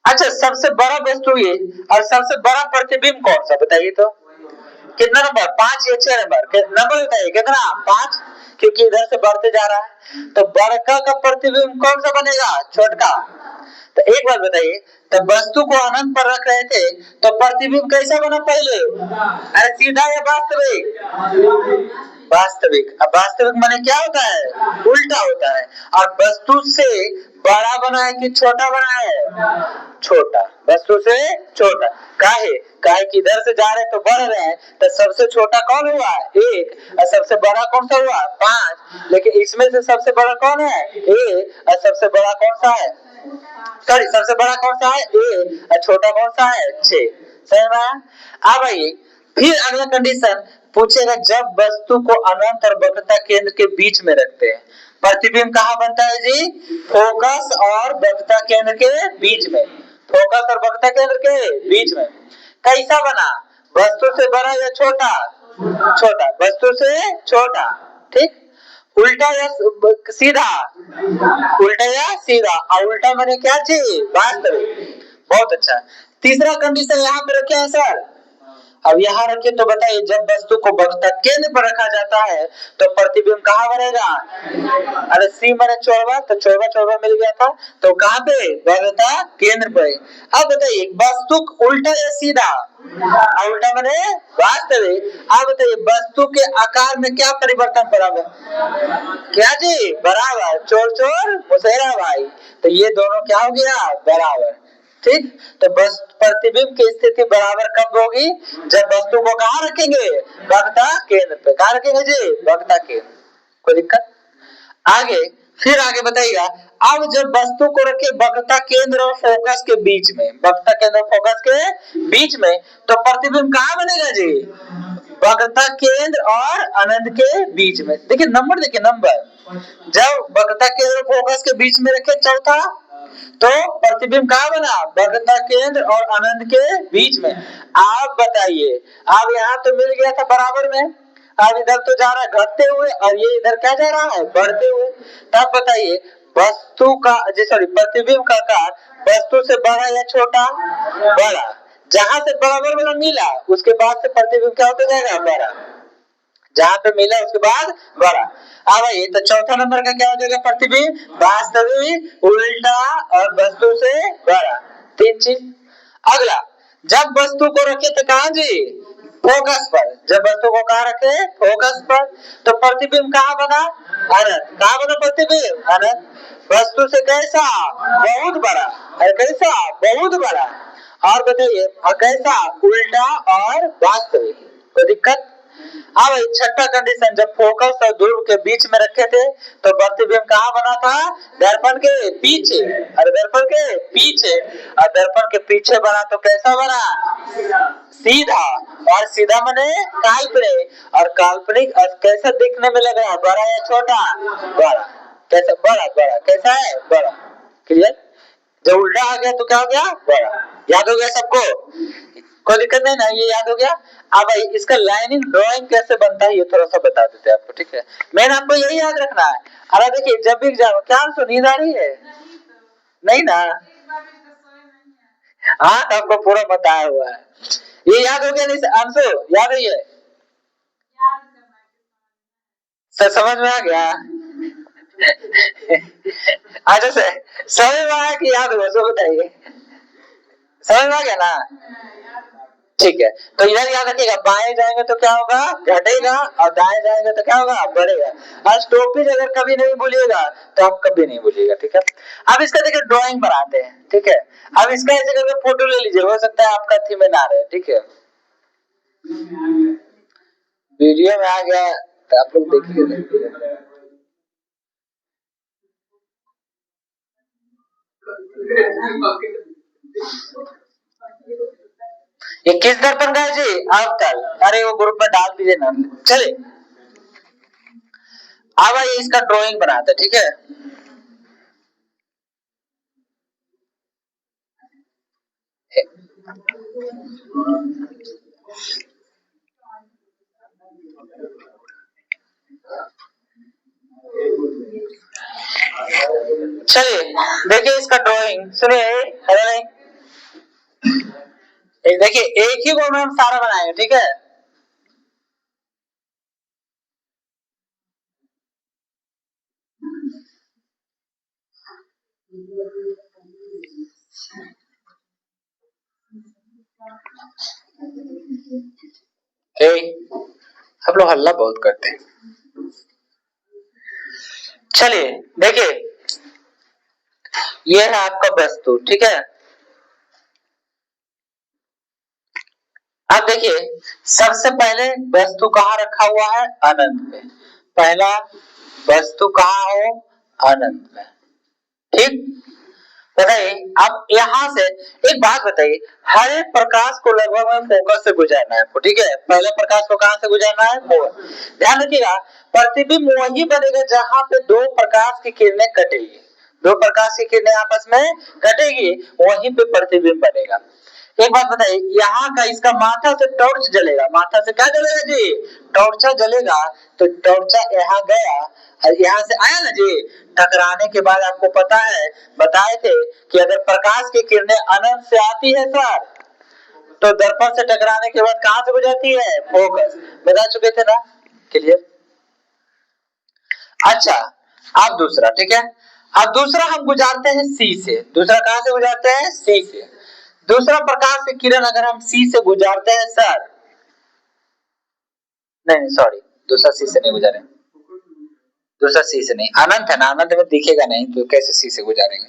अच्छा, सबसे बड़ा वस्तु ये, और सबसे बड़ा प्रतिबिंब कौन सा बताइए तो? कितना नंबर? 5 या 6 नंबर? नंबर बताइए कितना? 5, क्योंकि इधर से बढ़ते जा रहा है। तो बड़का का प्रतिबिंब कौन सा बनेगा? छोटका। तो एक बात बताइए, तो वस्तु को अनंत पर रख रहे थे तो प्रतिबिंब कैसा बना पहले? अरे सीधा या वास्तविक? वास्तविक। अब वास्तविक माने क्या होता है? उल्टा होता है। और वस्तु से बड़ा बना है कि छोटा बना है? छोटा। वस्तु से छोटा। काहे? काहे कि इधर से जा रहे तो बढ़ रहे हैं, तो सबसे छोटा कौन हुआ? 1। और सबसे बड़ा कौन सा हुआ? 5। लेकिन इसमें से सबसे बड़ा कौन है? 1। और सबसे बड़ा कौन सा है? सॉरी, सबसे बड़ा कौन सा है? 1। और छोटा कौन सा है? 6। सही में? अब आइए, फिर अगला कंडीशन पूछेगा, जब वस्तु को अनंत और वक्रता केंद्र के बीच में रखते हैं, प्रतिबिंब कहाँ बनता है जी? फोकस और वक्रता केंद्र के बीच में। फोकस और वक्रता केंद्र के बीच में। कैसा बना? वस्तु से बड़ा या छोटा? छोटा। वस्तु से छोटा। ठीक। उल्टा या सीधा? उल्टा या सीधा। और उल्टा मैंने क्या चीज? वास्तविक। बहुत अच्छा। तीसरा कंडीशन यहाँ पे रखे हैं सर। अब यहाँ रखे तो बताइए, जब वस्तु को वक्रता केंद्र पर रखा जाता है तो प्रतिबिंब कहाँ बनेगा? अरे सी मैंने चौड़वा, तो चौड़वा चौड़वा मिल गया था, तो कहाँ पे? वक्रता केंद्र पे। अब बताइए, वस्तु उल्टा या सीधा? उल्टा मैंने वास्तविक। अब बताइए, वस्तु के आकार में क्या परिवर्तन बराबर? क्या जी? बराबर। चोर चोर मुसेरा भाई। तो ये दोनों क्या हो गया? बराबर। ठीक। तो बस प्रतिबिंब की स्थिति बराबर कब होगी? जब वस्तु को कहाँ रखेंगे? वक्रता केंद्र पे। कहाँ रखेंगे जी? वक्रता केंद्र। कोई दिक्कत? आगे, फिर आगे बताइएगा, अब जब वस्तु को रखे वक्रता केंद्र और फोकस के बीच में, वक्रता केंद्र और फोकस के बीच में, तो प्रतिबिंब कहाँ बनेगा जी? वक्रता केंद्र और अनंत के बीच में। देखिए नंबर, देखिए नंबर, जब वक्रता केंद्र और फोकस के बीच में रखे चौथा, तो प्रतिबिंब कहाँ बना? वक्रता केंद्र और अनंत के बीच में। आप बताइए, अब यहाँ तो मिल गया था बराबर में, अब इधर तो जा रहा है घटते हुए, और ये इधर क्या जा रहा है? बढ़ते हुए। तब बताइए, वस्तु का सॉरी प्रतिबिंब का आकार वस्तु से बड़ा या छोटा? बड़ा। जहां से बराबर वाला मिला उसके बाद से प्रतिबिंब क्या होता जाएगा? बड़ा। जहां पे मिला उसके बाद बड़ा। अब ये तो चौथा नंबर का क्या हो जाएगा? प्रतिबिंब वास्तविक, उल्टा और वस्तु से बड़ा। 3 चीज। अगला, जब वस्तु को रखे तो कहां जी? फोकस पर। जब वस्तु को कहां रखे? फोकस पर। तो प्रतिबिंब कहां बना? अनंत। कहां बना प्रतिबिंब? अनंत। वस्तु से कैसा? बहुत बड़ा। और कैसा? बहुत बड़ा। और बताइए, कैसा? उल्टा और वास्तविक। कोई दिक्कत? अब छठा कंडीशन, जब फोकस और ध्रुव के बीच में रखे थे तो प्रतिबिंब कहाँ बना था? दर्पण के पीछे। और दर्पण के पीछे, और दर्पण के पीछे बना तो कैसा बना? सीधा। और सीधा माने काल्पनिक। और काल्पनिक कैसा दिखने में लग रहा है? बड़ा या छोटा? बड़ा। कैसा? बड़ा। बड़ा कैसा है? बड़ा। क्लियर? जब उल्टा आ गया तो क्या हो गया? बड़ा। याद हो गया सबको? कोई दिक्कत नहीं ना? ये याद हो गया। अब इसका लाइनिंग ड्राइंग कैसे बनता है ये थोड़ा सा बता देते हैं आपको, ठीक है? मैंने आपको यही याद रखना है। अरे देखिए, जब भी एग्जाम, क्या नींद आ रही है? नहीं ना? हाँ, आपको पूरा बताया हुआ है। ये याद हो गया? नहीं अंशु, याद है ये? सर समझ में आ गया? अच्छा से समझ में आया कि याद हुआ? सो बताइए, समझ में आ गया ना? ठीक है, तो इधर याद रखिएगा, बाएं जाएंगे तो क्या होगा, घटेगा, और दाएं जाएंगे तो क्या होगा, बढ़ेगा। आज स्टॉपेज अगर कभी नहीं भूलिएगा तो आप कभी नहीं भूलिएगा, ठीक है। अब इसका देखिए ड्राइंग बनाते हैं, ठीक है। अब इसका ऐसे करके फोटो ले लीजिए, हो सकता है आपका थी में ना रहे, ठीक है। वीडियो में आ गया तो आप लोग देखिए। ये किस दर्पण का है जी, अवतल। अरे वो ग्रुप में डाल दीजिए ना, चले। अब आइए इसका ड्राइंग बनाते, ठीक है। चलिए देखिए इसका ड्राइंग, सुनिए, हेलो नहीं, देखिए एक ही वो में हम सारा बनाएंगे, ठीक है। आप लोग हल्ला बहुत करते हैं। चलिए देखिए, ये है आपका वस्तु, ठीक है। अब देखिए सबसे पहले वस्तु कहाँ रखा हुआ है, अनंत में। पहला वस्तु कहाँ हो, अनंत में, ठीक। बताइए अब यहां से एक बात बताइए, हर एक प्रकाश को लगभग में फोकस से गुजरना है आपको, ठीक है। पहले प्रकाश को कहां से गुजरना है, फोकस। ध्यान रखिएगा, प्रतिबिंब वही बनेगा जहां पे दो प्रकाश की किरणें कटेगी, दो प्रकाश की किरणें आपस में कटेगी, वहीं पे प्रतिबिंब बनेगा। एक बात बताइए, यहाँ का इसका माथा से टॉर्च जलेगा, माथा से क्या जलेगा जी, टॉर्चा जलेगा। तो टॉर्चा यहाँ गया और यहाँ से आया ना जी, टकराने के बाद आपको पता है, बताए थे कि अगर प्रकाश की किरणें अनंत से आती है सर, तो दर्पण से टकराने के बाद कहां से गुजरती है, फोकस। बता चुके थे ना, क्लियर। अच्छा अब दूसरा, ठीक है। अब दूसरा हम गुजारते हैं सी से, दूसरा कहां से गुजारते हैं, सी से। दूसरा प्रकाश की किरण अगर हम सी से गुजारते हैं सर, नहीं सॉरी, दूसरा सी से नहीं गुजारे, दूसरा सी से नहीं, अनंत है ना, अनंत में दिखेगा नहीं तो कैसे सी से गुजारेंगे,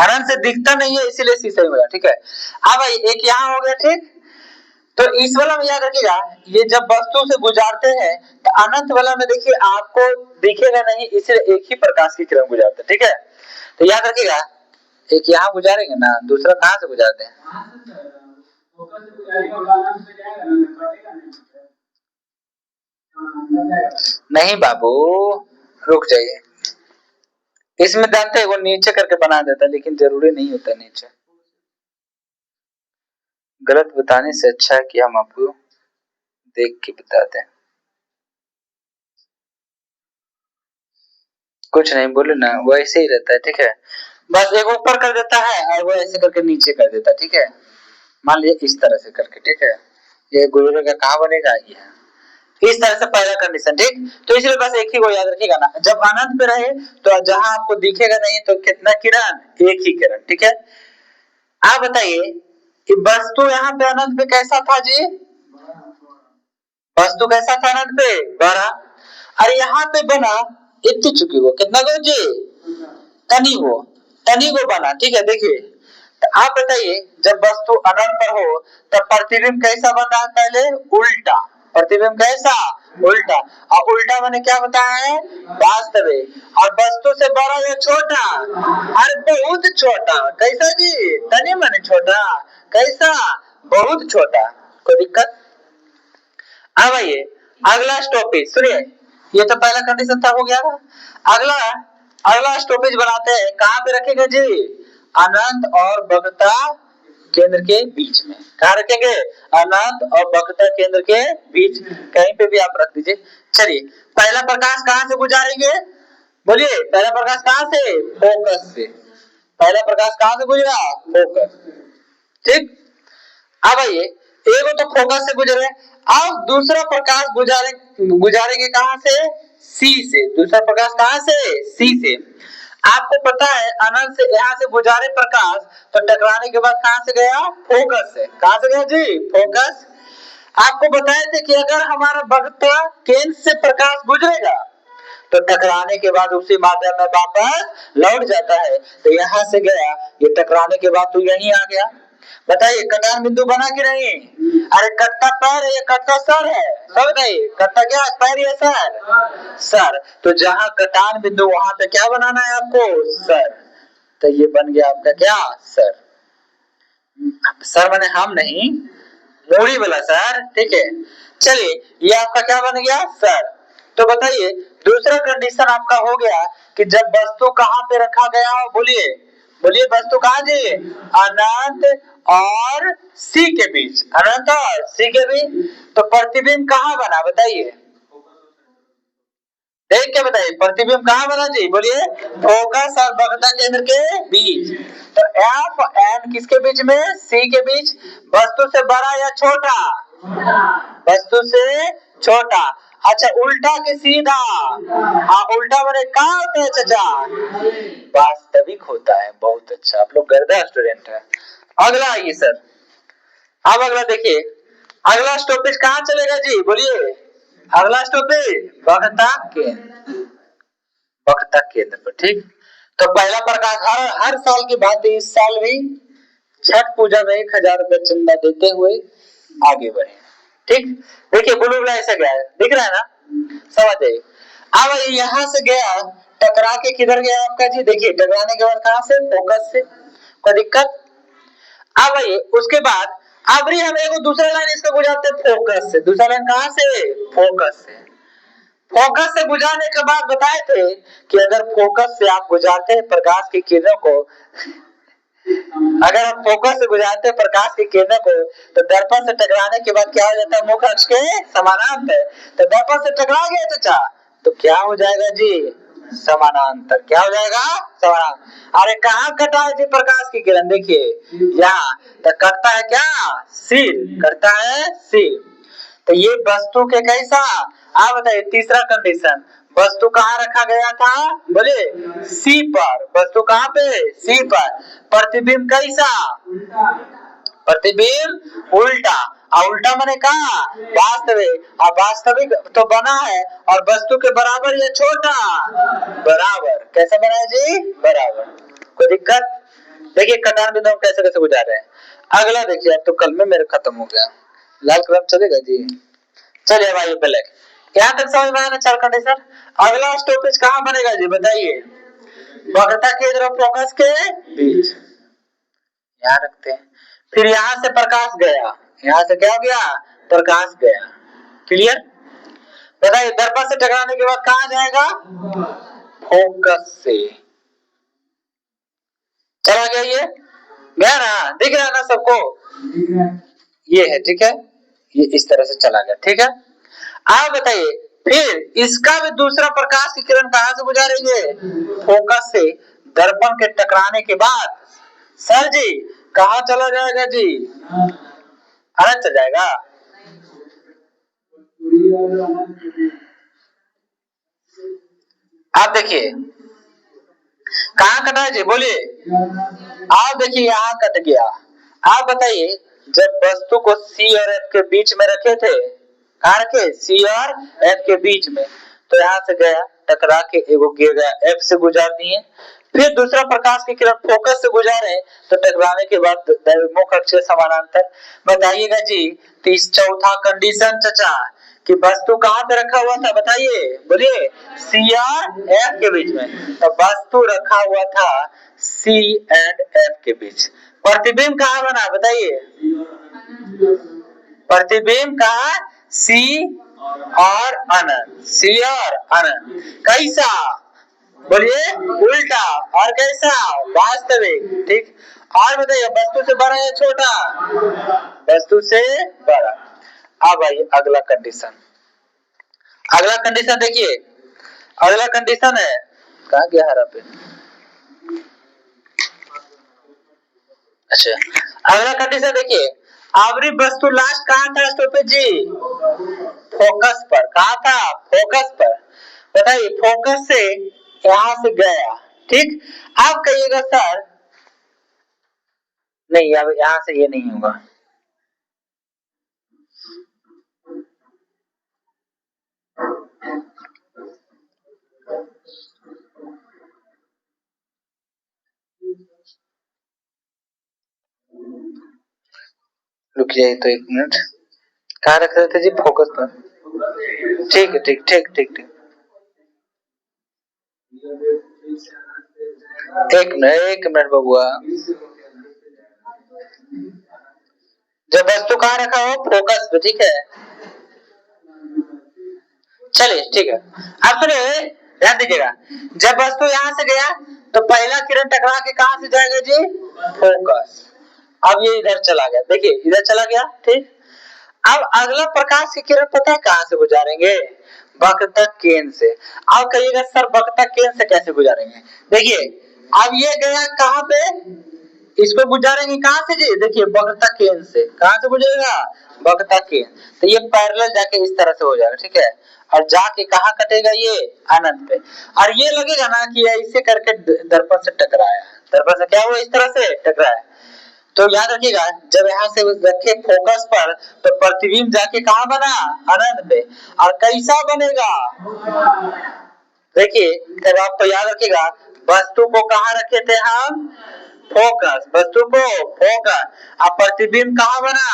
अनंत से दिखता नहीं है इसीलिए सी से गुजारा, ठीक है। अब एक यहाँ हो गया, ठीक। तो इस वाला में याद रखिएगा, ये जब वस्तु से गुजारते हैं तो अनंत वाला में देखिए आपको दिखेगा नहीं, इसलिए एक ही प्रकाश की किरण गुजारते हैं, ठीक है। तो याद रखिएगा, एक यहाँ गुजारेंगे ना, दूसरा कहां से गुजारते हैं, नहीं बाबू, रुक जाइए। इसमें जानते हैं वो नीचे करके बना देता, लेकिन जरूरी नहीं होता नीचे। गलत बताने से अच्छा है कि हम आपको देख के बताते हैं। कुछ नहीं बोले ना, वो ऐसे ही रहता है, ठीक है। बस एक ऊपर कर देता है और वो ऐसे करके नीचे कर देता है, ठीक है। मान लीजिए इस तरह से करके, ठीक है। ये गुरुदेव का कहाँ बनेगा, ये इस तरह से पहला कंडीशन, ठीक। तो इसलिए बस एक ही को याद रखिएगा ना, जब अनंत पे रहे तो जहां आपको दिखेगा नहीं तो कितना किरण, एक ही किरण, ठीक है। आप बताइए कि वस्तु यहाँ पे अनंत पे कैसा था जी, वस्तु कैसा था अनंत पे, बड़ा। और यहाँ पे बना इतनी चुकी वो कितना गो जी, तनी वो, तनी वो बना, ठीक है। देखिए तो आप बताइए, जब वस्तु अनंत पर हो तब प्रतिबिंब कैसा बना है, पहले उल्टा, प्रतिबिंब कैसा, उल्टा। और उल्टा मैंने क्या बताया है, वास्तविक। और वस्तु से बड़ा या छोटा, अरे बहुत छोटा, कैसा जी, तनी माने छोटा, कैसा, बहुत छोटा, कोई दिक्कत। अब आइए अगला स्टॉपेज, सुनिए, ये तो पहला कंडीशन था, हो गया ना। अगला अगला स्टॉपेज बनाते हैं, कहां पे रखेंगे जी, अनंत और वक्रता केंद्र के बीच में। कहां रखेंगे, अनंत और वक्रता केंद्र के बीच, कहीं पे भी आप रख दीजिए। चलिए पहला प्रकाश कहां से गुजारेंगे, बोलिए, पहला प्रकाश कहां से, फोकस से। पहला प्रकाश कहां से गुजरा, फोकस, ठीक। अब आइए, एक तो फोकस से गुजरे, अब दूसरा प्रकाश गुजारेंगे कहां से, सी से। दूसरा प्रकाश कहां से, सी से। आपको पता है अनंत से यहाँ से गुजारे प्रकाश, तो टकराने के बाद कहां से गया? फोकस से। कहां से गया जी? फोकस। आपको बताए थे कि अगर हमारा बढ़ता केंद्र से प्रकाश गुजरेगा तो टकराने के बाद उसी माध्यम में वापस लौट जाता है। तो यहाँ से गया, ये टकराने के बाद तो यहीं आ गया। बताइए कटान बिंदु बना कि नहीं? अरे कटता पैर है, ये कटता सर है। सब बताइए कटता क्या है? पैर या सर? सर। तो जहां कटान बिंदु वहां पे क्या बनाना है आपको? सर। तो ये बन गया आपका क्या? सर। सर माने हम नहीं, मूड़ी वाला सर, ठीक है। चलिए ये आपका क्या बन गया? सर। तो बताइए दूसरा कंडीशन आपका हो गया कि जब वस्तु कहां पे रखा गया हो, बोलिए बोलिए वस्तु कहां जी? अनंत और सी के बीच। अनंत और सी के बीच। तो प्रतिबिंब कहां बना? बताइए, देख के बताइए प्रतिबिंब कहां बना जी? बोलिए फोकस और वक्रता केंद्र के बीच। तो एफ एन किसके बीच में? सी के बीच। वस्तु से बड़ा या छोटा? वस्तु से छोटा। अच्छा उल्टा के सीधा? हाँ उल्टा बने कहा होता है चाचा? वास्तविक होता है। बहुत अच्छा, आप लोग गर्दा स्टूडेंट है। अगला आइए सर। अब अगला देखिए, अगला स्टॉपेज कहाँ चलेगा जी? बोलिए अगला स्टॉपेज वक्रता केंद्र। वक्रता केंद्र पर, ठीक। तो पहला प्रकाश हर साल की बात है, इस साल भी छठ पूजा में 1000 रुपए चंदा देते हुए आगे बढ़े, ठीक। देखिए ब्लू लाइन से गया है, दिख रहा है ना? समझ जाइए। अब यहां से गया, टकरा के किधर गया आपका जी? देखिए टकराने के बाद कहां से? फोकस से। कोई दिक्कत? अब आइए उसके बाद अब हम एक दूसरा लाइन इसका गुजारते फोकस से। दूसरा लाइन कहां से? फोकस से। फोकस से गुजारने के बाद बताए थे कि अगर फोकस से आप गुजारते हैं प्रकाश की किरणों को, अगर हम फोकस से गुजारते हैं प्रकाश की किरणों को, तो दर्पण से टकराने के बाद क्या हो जाता है? मुख्य अक्ष के समानांतर। तो दर्पण से टकरा गया चाचा, तो क्या हो जाएगा जी? समानांतर। क्या हो जाएगा? समानांतर। अरे कहाँ कटा है जी प्रकाश की किरण? देखिए यहाँ तो कटता है क्या? सिर। करता है सिर। तो ये वस्तु के कैसा? आप बताइए तीसरा कंडीशन, वस्तु कहाँ रखा गया था? बोले सी पर। वस्तु कहाँ पे? सी पर। प्रतिबिंब कैसा? प्रतिबिंब उल्टा। और उल्टा माने कहा? वास्तविक। और वास्तविक तो बना है और वस्तु के बराबर या छोटा? बराबर। कैसे बना है जी? बराबर। कोई दिक्कत? देखिए कटान बिंदु कैसे कैसे गुजार रहे हैं। अगला देखिए, अब तो कल में मेरे खत्म हो गया। लाल कलर चलेगा जी? चलिए भाई ब्लैक। यहाँ तक समझ में आया ना चार कंडीशन? अगला स्टॉपेज कहाँ बनेगा जी? बताइए वक्रता केंद्र और फोकस के बीच। यहाँ रखते हैं। फिर यहाँ से प्रकाश गया, यहाँ से क्या हो गया? प्रकाश गया। क्लियर? बताइए दर्पण से टकराने के बाद कहाँ जाएगा? फोकस से। चला गया? ये गया ना? दिख रहा है ना सबको? ये है, ठीक है। ये इस तरह से चला गया, ठीक है। आप बताइए फिर इसका भी दूसरा प्रकाश की किरण कहां से गुजारेंगे? फोकस से। दर्पण के टकराने के बाद सर जी कहां चला जाएगा जी? अनंत चल जाएगा। आप देखिए कहां कटा है जी? बोलिए। आप देखिए यहाँ कट गया। आप बताइए जब वस्तु को सी और एफ के बीच में रखे थे, कहां रखे? सी और एफ के बीच में। तो यहाँ से गया टकरा के एगो गिर गया, एफ से गुजार दिए। फिर दूसरा प्रकाश की किरण फोकस से गुजारे तो टकराने के बाद मुख्य अक्ष के समानांतर। बताइएगा जी तीस चौथा कंडीशन चचा कि वस्तु कहां पे रखा हुआ था? बताइए बोलिए सी और एफ के बीच में। तो वस्तु रखा हुआ था सी एंड एफ के बीच। प्रतिबिंब कहां बना? बताइए प्रतिबिंब कहां? सी और अनंत। सी और अनंत। कैसा? बोलिए उल्टा। और कैसा? वास्तविक, ठीक। और बताइए वस्तु से बड़ा या छोटा? वस्तु से बड़ा। अब आइए अगला कंडीशन। अगला कंडीशन देखिए, अगला कंडीशन है, कहा गया हरा पे? अच्छा अगला कंडीशन देखिए, आवरी वस्तु लास्ट कहां था स्टॉपेज जी? फोकस पर। कहा था? फोकस पर। बताइए फोकस से यहां से गया, ठीक। आप कहिएगा सर नहीं, अब यहां से ये नहीं होगा। रुकिए तो एक मिनट, कहाँ रख रहे थे जी, फोकस पर। ठीक है, ठीक ठीक ठीक ठीक। एक मिनट बबुआ, जब वस्तु कहाँ रखा हो, फोकस पे, ठीक है। चलिए ठीक है, अब सुनिए, ध्यान दीजिएगा। जब वस्तु यहाँ से गया तो पहला किरण टकरा के कहां से जाएगा जी, फोकस। अब ये इधर चला गया, देखिए इधर चला गया, ठीक। अब अगला प्रकाश की किरण पता है कहां से गुजारेंगे, वक्रतक केंद्र से। अब कहिएगा सर वक्रतक केंद्र से कैसे गुजारेंगे, देखिए अब ये गया कहां पे, इसको गुजारेंगे कहां से जी, देखिए वक्रता केंद्र से, कहां से गुजरेगा, वक्रता केंद्र। तो ये पैरेलल जाके इस तरह से हो जाएगा, ठीक है। और जाके कहां कटेगा, ये अनंत पे। और ये लगेगा ना कि ऐसे करके दर्पण से टकराया, दर्पण से क्या हुआ, इस तरह से टकराया। तो याद रखिएगा, जब यहाँ से रखे फोकस पर तो प्रतिबिंब जाके कहां बना, अनंत पे। और कैसा बनेगा, देखिए तब आपको याद रखिएगा, वस्तु को कहां रखे थे हम, फोकस, वस्तु को फोकस। अब प्रतिबिंब कहां बना,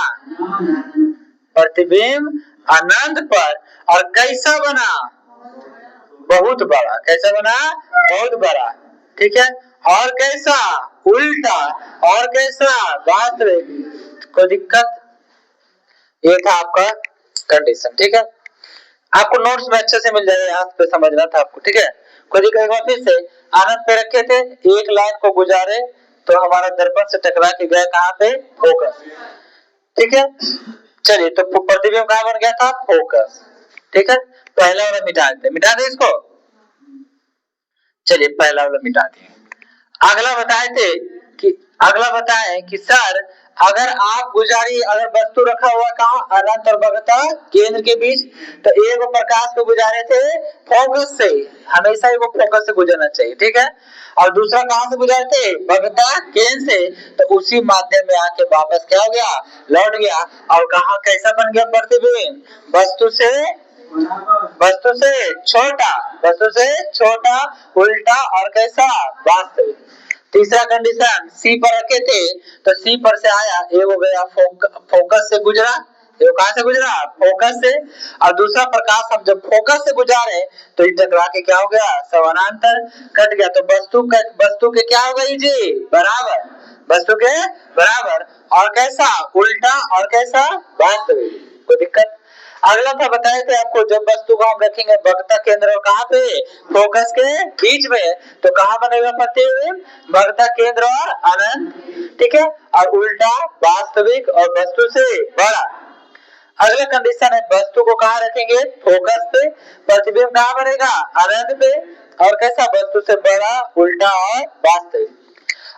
प्रतिबिंब अनंत पर। और कैसा बना, बहुत बड़ा, कैसा बना, बहुत बड़ा, ठीक है। और कैसा, उल्टा। और कैसा, वास्तविक। कोई दिक्कत, ये था आपका कंडीशन, ठीक है। आपको नोट्स में अच्छे से मिल जाएगा, यहाँ पे समझना था आपको, ठीक है। कोई दिक्कत, फिर से अनंत पे रखे थे, एक लाइन को गुजारे तो हमारा दर्पण से टकरा के गया कहां पे, फोकस, ठीक है। चलिए तो प्रतिबिंब कहां बन गया था, फोकस, ठीक है। पहला वाला मिटा देते, मिटा दे इसको। चलिए पहला वाला मिटा दिए। अगला बताए थे कि, अगला बताए कि सर अगर आप गुजारी, अगर वस्तु रखा हुआ कहां, अनंत और वक्रता केंद्र के बीच, तो एक प्रकाश को गुजारे थे फोकस से, हमेशा ही वो फोकस से गुजरना चाहिए, ठीक है। और दूसरा कहां से गुजरे थे, वक्रता केंद्र से। तो उसी माध्यम में आके वापस क्या हो गया, लौट गया। और कहा कैसा बन गया प्रतिबिंब, वस्तु से, वस्तु से छोटा, वस्तु से छोटा, उल्टा और कैसा, वास्तविक। तीसरा कंडीशन सी पर रखे थे, तो सी पर से आया, ये हो गया फोकस से गुजरा, ये कहां से गुजरा, फोकस से। और दूसरा प्रकाश हम जब फोकस से गुजारे तो ये टकरा के क्या हो गया, समानांतर कट गया। तो वस्तु के क्या हो गई जी, बराबर, वस्तु के बराबर। और कैसा, उल्टा और कैसा, वास्तविक। कोई दिक्कत। अगला था बताए थे आपको, जब वस्तु को हम रखेंगे वक्रता केंद्र और कहां पे, फोकस के बीच में, तो कहां बनेगा प्रतिबिंब, वक्रता केंद्र और अनंत, ठीक है। और उल्टा, वास्तविक और वस्तु से बड़ा। अगला कंडीशन है, वस्तु को कहां रखेंगे, फोकस पे, प्रतिबिंब कहां बनेगा, अनंत पे। और कैसा, वस्तु से बड़ा, उल्टा और वास्तविक।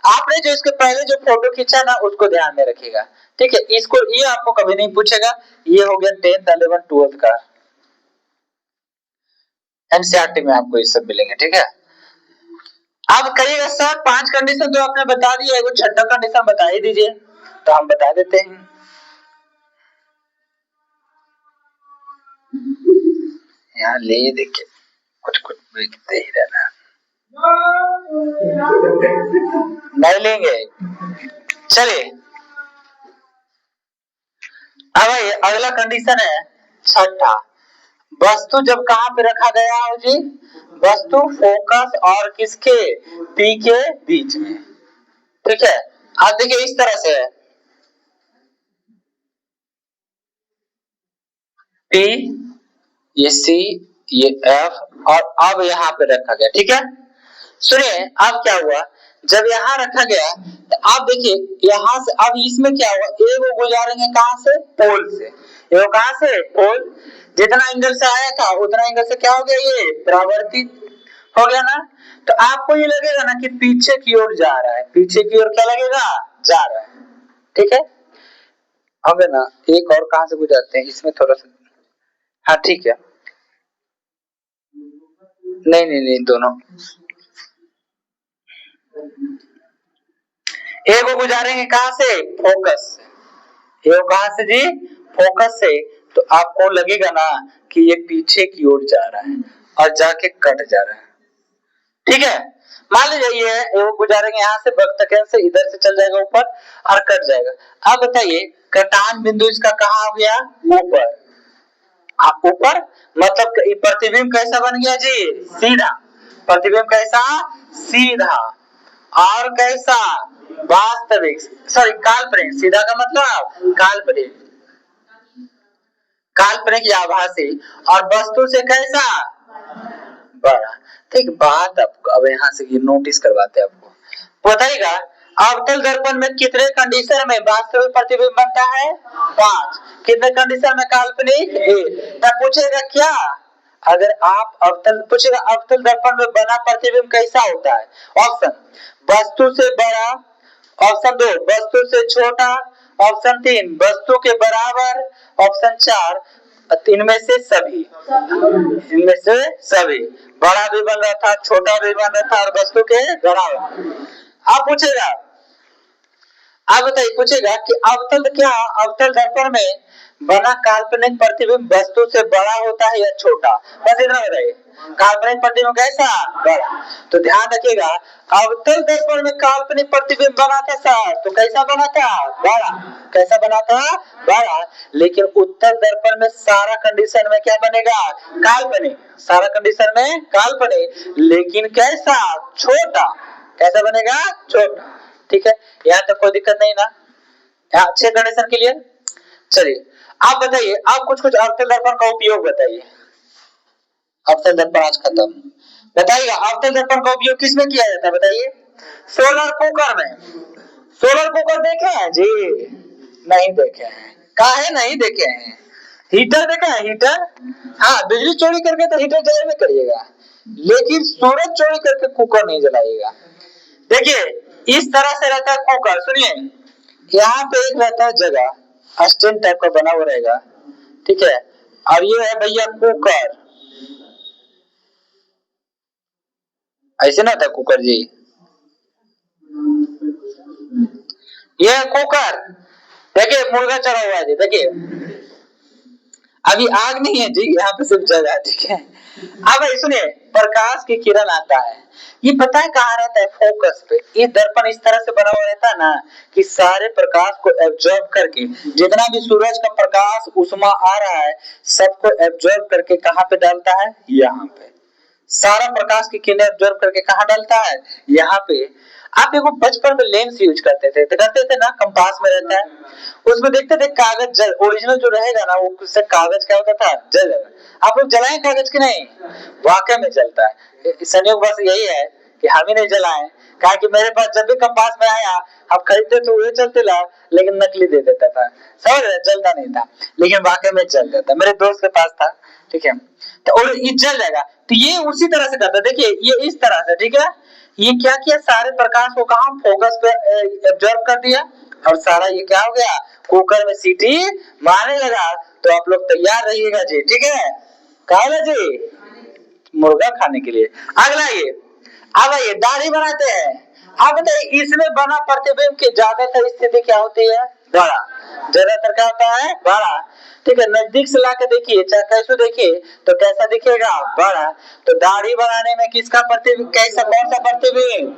आपने जो इसके पहले जो फोटो खींचा ना, उसको ध्यान में रखिएगा, ठीक है। इसको, ये आपको कभी नहीं पूछेगा, ये हो गया 10th 11 12th का, एनसीईआरटी में आपको ये सब मिलेंगे, ठीक है। अब करिएगा सर 5 कंडीशन तो आपने बता दिया है, वो छठा कंडीशन बता ही दीजिए, तो हम बता देते हैं। यहाँ ले देखिए, कुछ कुछ लिखते ही रहना, नहीं लेंगे। चलिए अब अगला कंडीशन है छठा, वस्तु जब कहां पे रखा गया हो जी, वस्तु फोकस और किसके, पी के बीच में, ठीक है। आप देखिए इस तरह से है, पी, ये सी, ये एफ, और अब यहाँ पे रखा गया, ठीक है। सुनिए अब क्या हुआ, जब यहाँ रखा गया तो आप देखिए यहाँ से, अब इसमें क्या हुआ, ए वो गुजारेंगे कहां से, पोल से, ये कहां से, पोल। जितना एंगल से आया था उतना एंगल से क्या हो गया, ये परावर्तित हो गया ना। तो आपको ये लगेगा ना कि पीछे की ओर जा रहा है, पीछे की ओर क्या लगेगा, जा रहा है, ठीक है। अब है ना, एक और कहां से गुजरते हैं, इसमें थोड़ा सा, हाँ ठीक है, नहीं नहीं नहीं, दोनों ए को गुजारेंगे कहां से? फोकस से। ए को कहां से जी? फोकस से। तो आपको लगेगा ना कि ये पीछे की ओर जा रहा है और जाके कट जा रहा है, ठीक है। मान लीजिए ये ए को गुजारेंगे यहाँ से, वक्रतुंड से इधर से चल जाएगा ऊपर और कट जाएगा। अब बताइए कटान बिंदु इसका कहाँ हो गया? ऊपर। ऊपर मतलब प्रतिबिंब कैसा बन गया जी? सीधा। प्रतिबिंब कैसा? सीधा। और कैसा? वास्तविक, सॉरी काल्पनिक। सीधा का मतलब काल्पनिक, काल्पनिक या आभासी। और वस्तु से कैसा? बड़ा। ठीक बात आपको अब यहाँ से ये नोटिस करवाते हैं आपको, बताइएगा अवतल दर्पण में कितने कंडीशन में वास्तविक प्रतिबिंब बनता है? 5। कितने कंडीशन में काल्पनिक? 1। तब पूछेगा क्या, अगर आप अवतल पूछेगा अवतल दर्पण में बना प्रतिबिंब कैसा होता है? ऑप्शन वस्तु से बड़ा, ऑप्शन 2 वस्तु से छोटा, ऑप्शन 3 वस्तु के बराबर, ऑप्शन 4 इनमें से सभी। इनमें से सभी, बड़ा भी बन रहा था, छोटा भी बन रहा था और वस्तु के बराबर। अब पूछेगा, अब बताइए पूछेगा कि अवतल क्या अवतल दर्पण में बना काल्पनिक प्रतिबिंब वस्तु से बड़ा होता है या छोटा? बस इतना बताइए, काल्पनिक प्रतिबिंब कैसा? बड़ा। तो ध्यान रखिएगा अवतल दर्पण में काल्पनिक प्रतिबिंब बना था सर, तो कैसा बना था? बड़ा। कैसा बना था? बड़ा। लेकिन उत्तल दर्पण में सारा कंडीशन में क्या बनेगा? काल्पनिक। सारा कंडीशन में काल्पनिक, लेकिन कैसा? छोटा। कैसा बनेगा? छोटा। ठीक है, यहाँ तक कोई दिक्कत नहीं ना? अच्छे कंडीशन के लिए। चलिए आप बताइए, आप कुछ कुछ अवतल दर्पण का उपयोग बताइए। अवतल दर्पण आज खत्म। बताइएगा अवतल दर्पण का उपयोग किसमें किया जाता है? बताइए। सोलर कुकर में। सोलर कुकर देखे हैं जी? नहीं देखे हैं। काहे नहीं देखे हैं? हीटर देखा है? हीटर, हाँ बिजली चोरी करके तो हीटर जलाए करिएगा, लेकिन सूरज चोरी करके कुकर नहीं जलाइएगा। देखिए इस तरह से रहता है कुकर, सुनिए यहाँ पे एक रहता है जगह स्टैंड टाइप का बना हुआ रहेगा, ठीक है। और ये है भैया कुकर, ऐसे ना था कुकर जी, ये है कुकर। देखिए मुर्गा चढ़ा हुआ है जी, देखिए अभी आग नहीं है जी, यहाँ पे सिर्फ जगह है, ठीक है। अब सुनिए प्रकाश की किरण आता है, ये पता है कहाँ रहता है? फोकस पे। ये दर्पण इस तरह से बना हुआ रहता है ना कि सारे प्रकाश को एब्जॉर्ब करके, जितना भी सूरज का प्रकाश उष्मा आ रहा है सबको एब्जॉर्ब करके कहाँ पे डालता है? यहाँ पे। सारा प्रकाश की किरणें एब्जॉर्ब करके कहाँ डालता है? यहाँ पे। आप देखो बचपन में लेंस यूज करते थे तो करते थे ना, कंपास में रहता है, उसमें देखते थे कागज जल, ओरिजिनल जो रहेगा ना वो उससे कागज क्या होता था? जल जाएगा। आप लोग जलाएं कागज की नहीं? वाकई में जलता है। संयोग बस यही है कि हम ही नहीं जलाएं, कहा कि मेरे पास जब भी कंपास में आया अब खरीदते तो वो चलते ला, लेकिन नकली दे देता था, समझ रहे? जलता नहीं था, लेकिन वाकई में जल जाता। मेरे दोस्त के पास था, ठीक है, तो और ये जल जाएगा। तो ये उसी तरह से करता, देखिए ये इस तरह से, ठीक है। ये क्या किया, सारे प्रकाश को कहा फोकस पे एब्जॉर्ब कर दिया और सारा ये क्या हो गया? कुकर में सीटी मारने लगा। तो आप लोग तैयार रहिएगा जी, ठीक है। कहा जी मुर्गा खाने के लिए। अगला ये, अब ये दाढ़ी बनाते हैं। अब बताइए इसमें बना प्रतिबिंब की ज्यादातर स्थिति क्या होती है? बड़ा। ज्यादातर क्या होता है? बड़ा। ठीक है, नजदीक से लाके देखिए चाहे कैसे देखिए तो कैसा दिखेगा? बड़ा। तो दाढ़ी बनाने में किसका प्रतिबिंब, कैसा कौन सा प्रतिबिंब?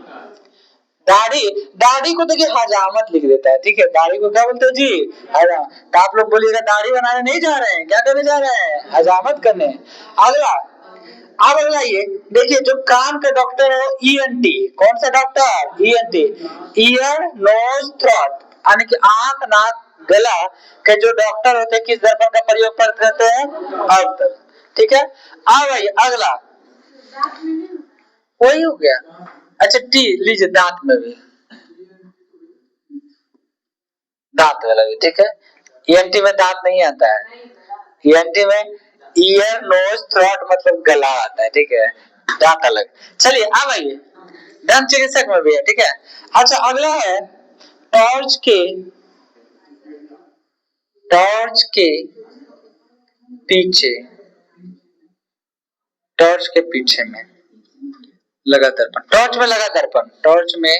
दाढ़ी। दाढ़ी को देखिए हजामत लिख देता है, ठीक है। दाढ़ी को क्या बोलते हैं जी? हजामत। तो आप लोग बोलिएगा दाढ़ी बनाने नहीं जा रहे हैं, क्या करने जा रहे हैं? हजामत करने। अगला, अब अगला ये देखिए जो कान का डॉक्टर है ईएनटी, कौन सा doctor? ENT, ear nose throat, यानी कि आंख नाक गला के जो डॉक्टर होते हैं किस दर्पण का प्रयोग करते हैं? अवतल, ठीक है। अब आइए अगला, वही हो गया। अच्छा टी लीजिए, दांत में भी, दांत वाला भी, ठीक है। ईएनटी में दांत नहीं आता है, ईएनटी में ईयर नोज थ्रोट मतलब गला आता है, ठीक है, दांत अलग। चलिए अब आइए दंत चिकित्सक में भी है, ठीक है। अच्छा अगला है टॉर्च के, टॉर्च के पीछे, टॉर्च के पीछे में लगा दर्पण, टॉर्च में लगा दर्पण, टॉर्च में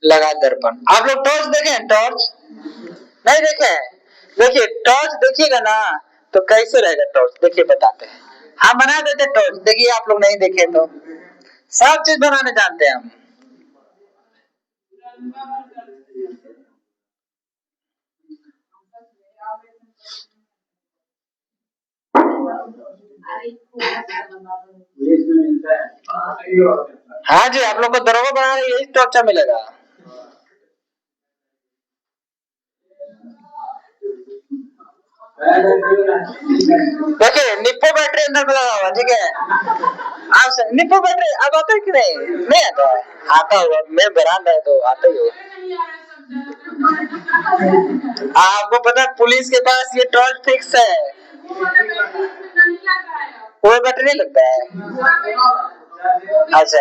लगा दर्पण। आप लोग टॉर्च देखे हैं? टॉर्च नहीं देखे हैं? देखिए टॉर्च देखिएगा ना तो कैसे रहेगा टॉर्च, देखिए बताते हैं। हम बना देते टॉर्च, देखिए आप लोग नहीं देखे तो सब चीज बनाने जानते हैं हम। हाँ जी, आप लोग को दरोगा बनाने यही तो अच्छा मिलेगा। देखिए निप्पो बैटरी अंदर में लगा हुआ, ठीक है। आप निप्पो बैटरी अब आता है कि नहीं? नहीं आता है? आता होगा, मैं बरामदा है तो आता ही होगा। आपको पता है पुलिस के पास ये टॉर्च फिक्स है, कोई बैटरी नहीं लगता है। अच्छा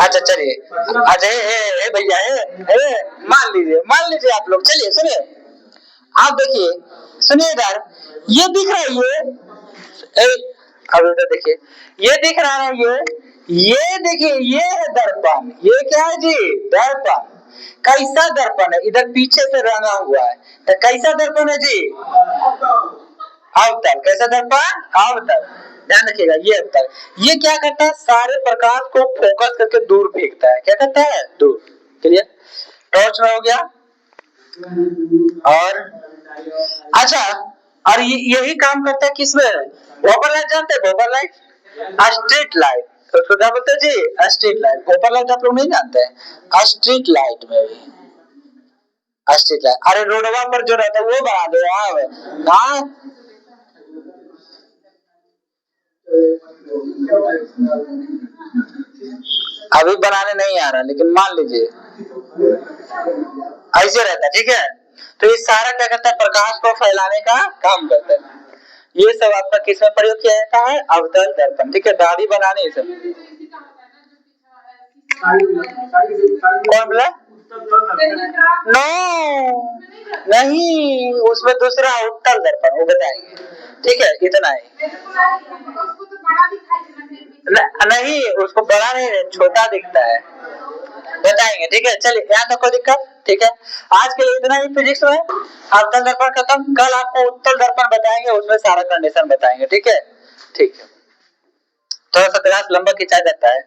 अच्छा चलिए, अच्छा भैया मान लीजिए आप लोग, चलिए सुनिए, आप देखिए, सुनिए इधर, ये दिख रहा है अब इधर देखिए, ये दिख रहा है ये देखिए, ये है दर्पण, ये क्या है जी? दर्पण। कैसा दर्पण है? इधर पीछे से रंगा हुआ है, तो कैसा दर्पण है जी? अवतल। कैसा दर्पण? अवतल। ध्यान रखिएगा, ये अवतल, ये क्या करता है? सारे प्रकाश को फोकस करके दूर फेंकता है। क्या करता है? दूर। क्लियर? टॉर्च में हो गया। और अच्छा, और यही काम करता है किसमें? भोपर लाइट जानते हैं? भोपर लाइट, स्ट्रीट लाइट, उसको क्या बोलते हैं जी? Street light. भोपर लाइट आप लोग नहीं जानते हैं? स्ट्रीट लाइट में भी, स्ट्रीट लाइट, अरे रोडवा पर जो रहता है वो बना दो आप। हाँ अभी बनाने नहीं आ रहा, लेकिन मान लीजिए ऐसे रहता है, ठीक है। तो ये सारा क्या करता है? प्रकाश को फैलाने का काम करता है। ये सब आपका किस में प्रयोग किया जाता है? अवतल दर्पण, ठीक है। दाढ़ी बनाने सब कौन बोला? नो नहीं, उसमें दूसरा उत्तल दर्पण, वो बताएंगे, ठीक है। इतना ही नहीं, उसको बड़ा नहीं, छोटा दिखता है, बताएंगे, ठीक है। चलिए यहाँ तक कोई दिक्कत? ठीक है, आज के लिए इतना ही फिजिक्स में। अवतल दर्पण खत्म, कल आपको उत्तल दर्पण बताएंगे, उसमें सारा कंडीशन बताएंगे, ठीक है। ठीक है, थोड़ा सा क्लास लंबा खिंचा जाता है।